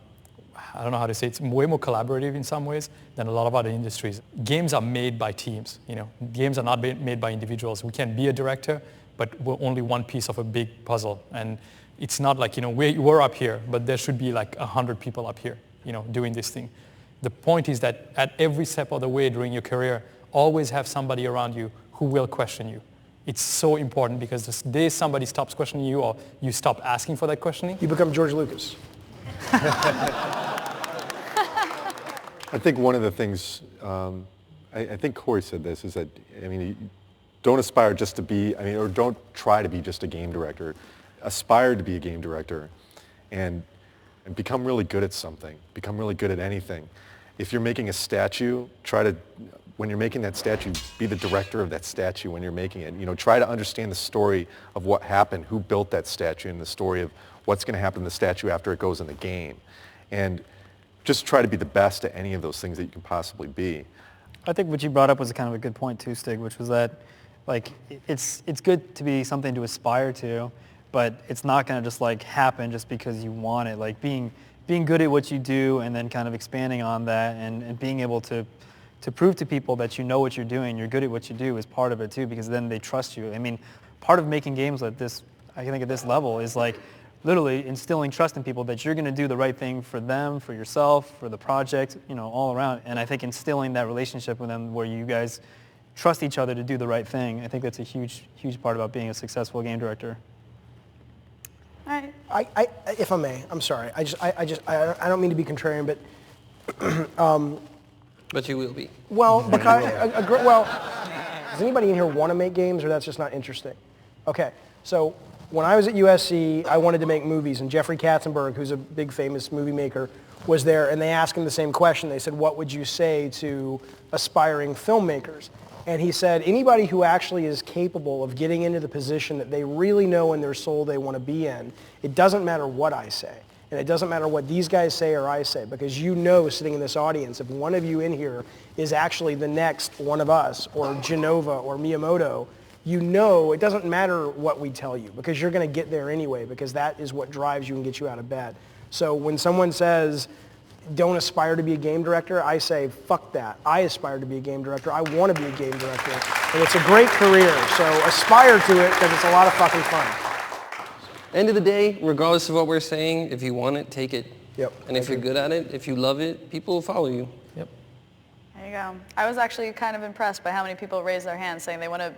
don't know how to say it, it's way more collaborative in some ways than a lot of other industries. Games are made by teams, you know. Games are not made by individuals. We can be a director, but we're only one piece of a big puzzle. And it's not like, you know, we're up here, but there should be like 100 people up here, you know, doing this thing. The point is that at every step of the way during your career, always have somebody around you who will question you. It's so important because the day somebody stops questioning you or you stop asking for that questioning, you become George Lucas. I think one of the things, I think Corey said this, is that, I mean, don't aspire just to be, I mean, or don't try to be just a game director. Aspire to be a game director and become really good at something, become really good at anything. If you're making a statue, when you're making that statue, be the director of that statue when you're making it. You know, try to understand the story of what happened, who built that statue, and the story of what's going to happen to the statue after it goes in the game. And just try to be the best at any of those things that you can possibly be. I think what you brought up was kind of a good point too, Stig, which was that, like, it's good to be something to aspire to, but it's not going to just like happen just because you want it. Like being good at what you do and then kind of expanding on that and being able to prove to people that you know what you're doing, you're good at what you do is part of it too, because then they trust you. I mean, part of making games like this, I think at this level, is like literally instilling trust in people that you're going to do the right thing for them, for yourself, for the project, you know, all around. And I think instilling that relationship with them where you guys trust each other to do the right thing, I think that's a huge, huge part about being a successful game director. All right. If I may, I'm sorry. I don't mean to be contrarian, but but you will be. Well, because does anybody in here want to make games, or that's just not interesting? Okay, so when I was at USC, I wanted to make movies, and Jeffrey Katzenberg, who's a big famous movie maker, was there, and they asked him the same question. They said, what would you say to aspiring filmmakers? And he said, anybody who actually is capable of getting into the position that they really know in their soul they want to be in, it doesn't matter what I say. And it doesn't matter what these guys say or I say, because you know, sitting in this audience, if one of you in here is actually the next one of us, or Genova, or Miyamoto, you know it doesn't matter what we tell you, because you're going to get there anyway, because that is what drives you and gets you out of bed. So when someone says, don't aspire to be a game director, I say, fuck that. I aspire to be a game director. I want to be a game director. And it's a great career, so aspire to it, because it's a lot of fucking fun. End of the day, regardless of what we're saying, if you want it, take it. Yep. And if you're good at it, if you love it, people will follow you. Yep. There you go. I was actually kind of impressed by how many people raised their hands saying they want to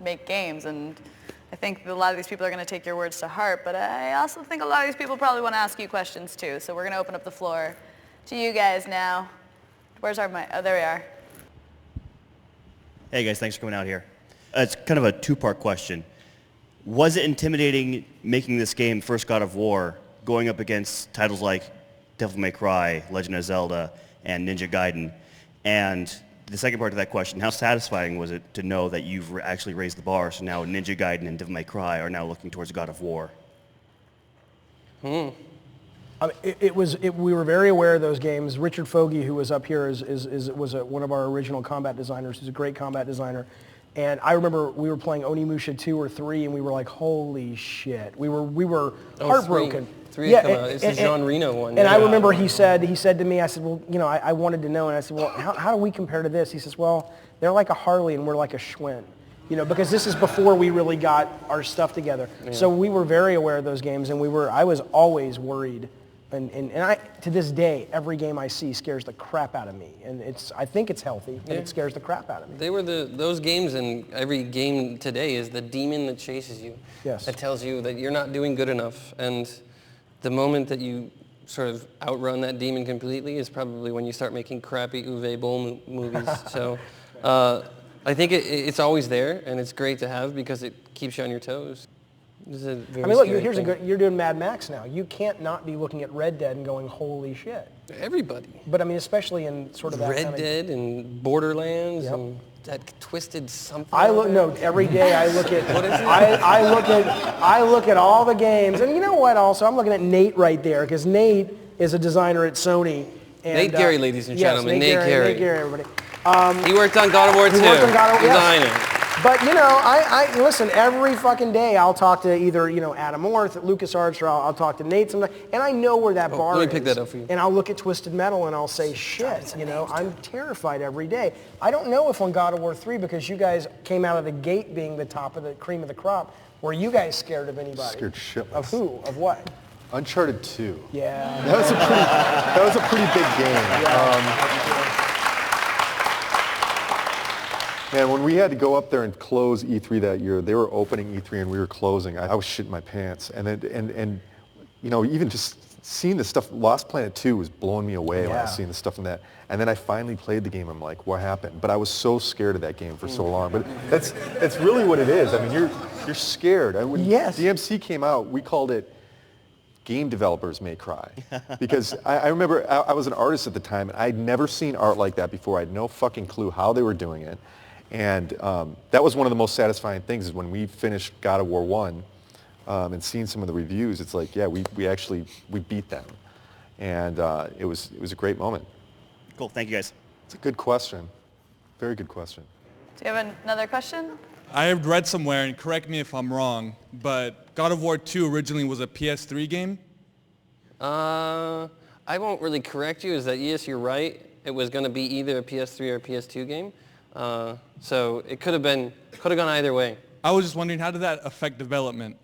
make games, and I think a lot of these people are going to take your words to heart, but I also think a lot of these people probably want to ask you questions too, so we're going to open up the floor to you guys now. Where's our mic? Oh, there we are. Hey guys, thanks for coming out here. It's kind of a two-part question. Was it intimidating making this game, First God of War, going up against titles like Devil May Cry, Legend of Zelda, and Ninja Gaiden? And the second part of that question, how satisfying was it to know that you've actually raised the bar, so now Ninja Gaiden and Devil May Cry are now looking towards God of War? We were very aware of those games. Richard Fogey, who was up here, was one of our original combat designers. He's a great combat designer. And I remember we were playing Onimusha 2 or 3, and we were like, holy shit. We were heartbroken. Three yeah, it's the Jean Reno one. And I remember he said to me, I said, well, you know, I wanted to know. And I said, well, how do we compare to this? He says, well, they're like a Harley and we're like a Schwinn. You know, because this is before we really got our stuff together. Yeah. So we were very aware of those games, and I was always worried. And I, to this day, every game I see scares the crap out of me. And I think it's healthy, but it scares the crap out of me. They were those games, and every game today is the demon that chases you. Yes. That tells you that you're not doing good enough. And the moment that you sort of outrun that demon completely is probably when you start making crappy Uwe Boll movies. So I think it's always there, and it's great to have because it keeps you on your toes. It's a very I mean, look, scary here's a thing. good. You're doing Mad Max now. You can't not be looking at Red Dead and going, "Holy shit!" Everybody. But I mean, especially in sort of that Red kind of, Dead and Borderlands Yep. and that twisted something. Every day I look at. What is it? I look at all the games, and you know what? Also, I'm looking at Nate right there because Nate is a designer at Sony. And, Nate Gary, ladies and gentlemen. Nate Gary. Nate Gary, everybody. He worked on God of War 2. He worked on God of War, yes. Designer. But you know, I listen every fucking day. I'll talk to either Adam Orth at LucasArts, or I'll talk to Nate sometimes, and I know where that bar is. let me pick that up for you. And I'll look at Twisted Metal and I'll say, shit. I'm terrified every day. I don't know if on God of War 3, because you guys came out of the gate being the top of the cream of the crop, were you guys scared of anybody? Scared shitless. Of who? Of what? Uncharted 2. Yeah. That was a pretty big game. Man, when we had to go up there and close E3 that year, they were opening E3 and we were closing. I was shitting my pants. And even just seeing the stuff, Lost Planet 2 was blowing me away when I was seeing the stuff in that. And then I finally played the game. I'm like, what happened? But I was so scared of that game for so long. But that's really what it is. I mean, you're scared. When DMC came out, we called it Game Developers May Cry. Because I remember I was an artist at the time, and I'd never seen art like that before. I had no fucking clue how they were doing it. And that was one of the most satisfying things, is when we finished God of War 1 and seeing some of the reviews, it's like, yeah, we beat them. And it was a great moment. Cool, thank you guys. It's a good question. Very good question. Do you have another question? I have read somewhere, and correct me if I'm wrong, but God of War 2 originally was a PS3 game? I won't really correct you. Is that, yes, you're right. It was going to be either a PS3 or a PS2 game. So it could have gone either way. I was just wondering, how did that affect development?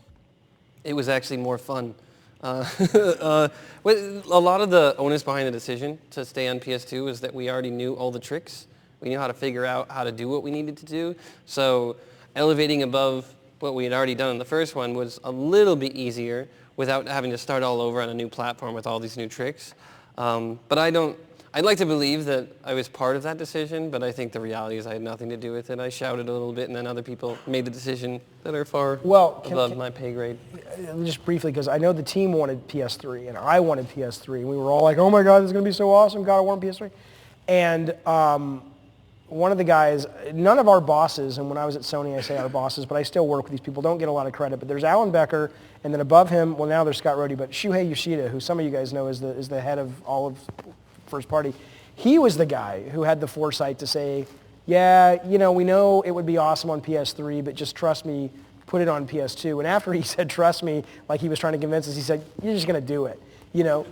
It was actually more fun. A lot of the onus behind the decision to stay on PS2 was that we already knew all the tricks. We knew how to figure out how to do what we needed to do. So elevating above what we had already done in the first one was a little bit easier without having to start all over on a new platform with all these new tricks. But I'd like to believe that I was part of that decision, but I think the reality is I had nothing to do with it. I shouted a little bit, and then other people made the decision that are far above my pay grade. Just briefly, because I know the team wanted PS3, and I wanted PS3. We were all like, oh my God, this is going to be so awesome, God, I want PS3. And one of the guys, none of our bosses, and when I was at Sony, I say our bosses, but I still work with these people, don't get a lot of credit, but there's Alan Becker, and then above him, well, now there's Scott Rhodey, but Shuhei Yoshida, who some of you guys know is the head of all of first party. He was the guy who had the foresight to say, yeah, we know it would be awesome on PS3, but just trust me, put it on PS2. And after he said, trust me, like he was trying to convince us, he said, you're just going to do it.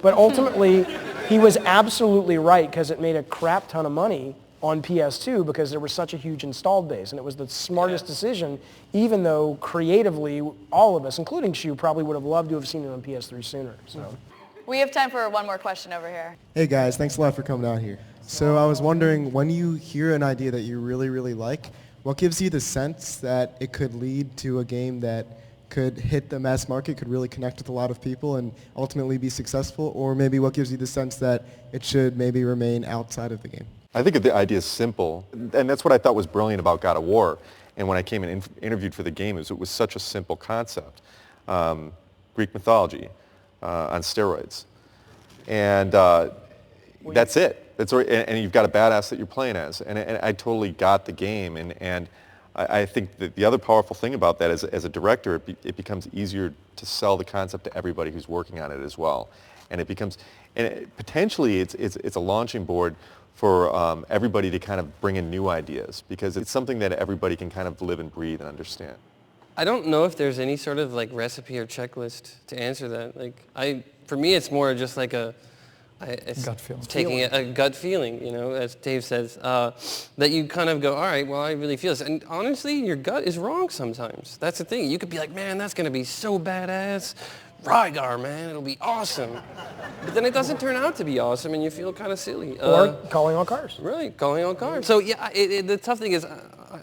But ultimately, he was absolutely right, because it made a crap ton of money on PS2 because there was such a huge installed base. And it was the smartest decision, even though creatively, all of us, including Shu, probably would have loved to have seen it on PS3 sooner. So. We have time for one more question over here. Hey guys, thanks a lot for coming out here. So I was wondering, when you hear an idea that you really, really like, what gives you the sense that it could lead to a game that could hit the mass market, could really connect with a lot of people and ultimately be successful? Or maybe what gives you the sense that it should maybe remain outside of the game? I think the idea is simple, and that's what I thought was brilliant about God of War. And when I came and interviewed for the game, it was such a simple concept. Greek mythology. On steroids, and that's it. And you've got a badass that you're playing as, and I totally got the game, and I think that the other powerful thing about that is, as a director, it becomes easier to sell the concept to everybody who's working on it as well, and potentially it's a launching board for everybody to kind of bring in new ideas, because it's something that everybody can kind of live and breathe and understand. I don't know if there's any sort of recipe or checklist to answer that. For me, it's more just like gut feeling. Taking a gut feeling, as Dave says, that you kind of go, all right, well, I really feel this. And honestly, your gut is wrong sometimes. That's the thing. You could be like, man, that's going to be so badass. Rygar, man, it'll be awesome. But then it doesn't turn out to be awesome, and you feel kind of silly. Or calling all cars. Right, calling all cars. So yeah, the tough thing is,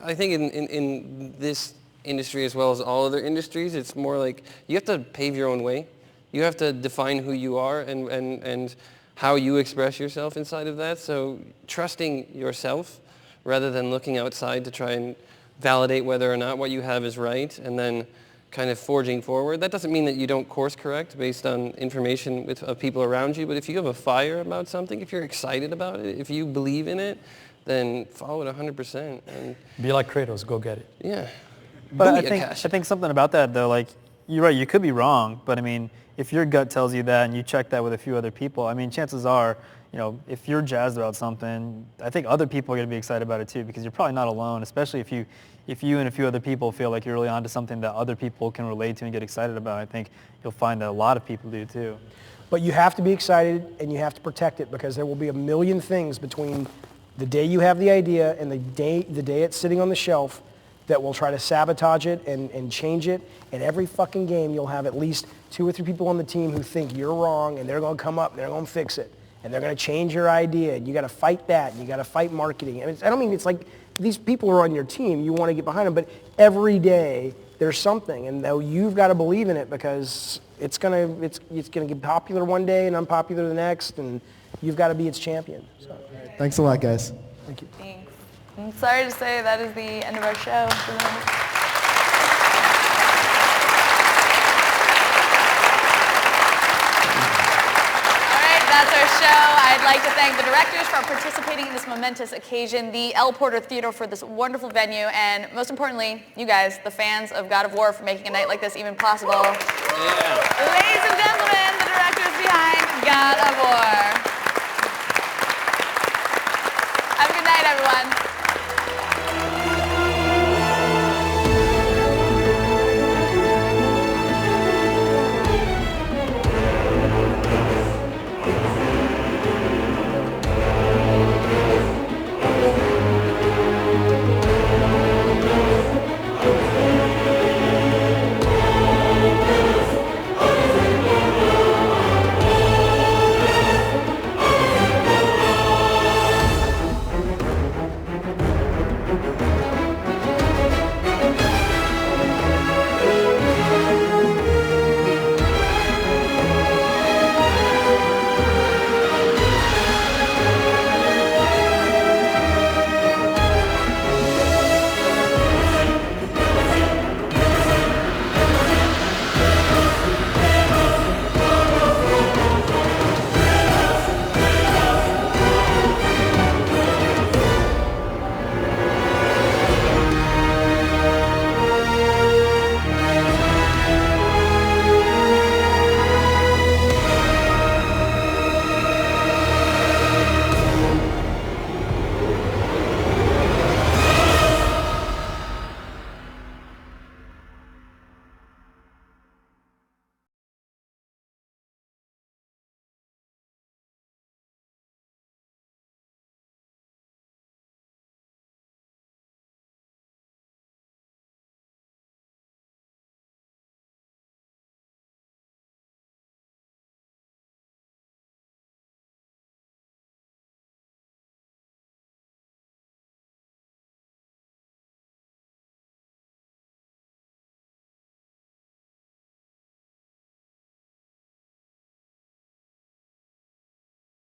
I think in this industry as well as all other industries, it's more like you have to pave your own way. You have to define who you are and how you express yourself inside of that. So trusting yourself rather than looking outside to try and validate whether or not what you have is right, and then kind of forging forward. That doesn't mean that you don't course correct based on information of people around you, but if you have a fire about something, if you're excited about it, if you believe in it, then follow it 100%. And be like Kratos, go get it. Yeah. But I think something about that though, like, you're right, you could be wrong, but I mean, if your gut tells you that and you check that with a few other people, I mean, chances are, you know, if you're jazzed about something, I think other people are going to be excited about it too, because you're probably not alone, especially if you and a few other people feel like you're really onto something that other people can relate to and get excited about. I think you'll find that a lot of people do too. But you have to be excited and you have to protect it, because there will be a million things between the day you have the idea and the day it's sitting on the shelf that will try to sabotage it and change it. And every fucking game you'll have at least 2 or 3 people on the team who think you're wrong, and they're going to come up and they're going to fix it. And they're going to change your idea. And you got to fight that. And you got to fight marketing. And I don't mean it's like these people are on your team. You want to get behind them. But every day there's something. And though you've got to believe in it, because it's going to get popular one day and unpopular the next. And you've got to be its champion. So. Thanks a lot, guys. Thank you. Thanks. I'm sorry to say that is the end of our show. That's our show. I'd like to thank the directors for participating in this momentous occasion, the L. Porter Theater for this wonderful venue, and most importantly, you guys, the fans of God of War, for making a night like this even possible. Yeah. Ladies and gentlemen, the directors behind God of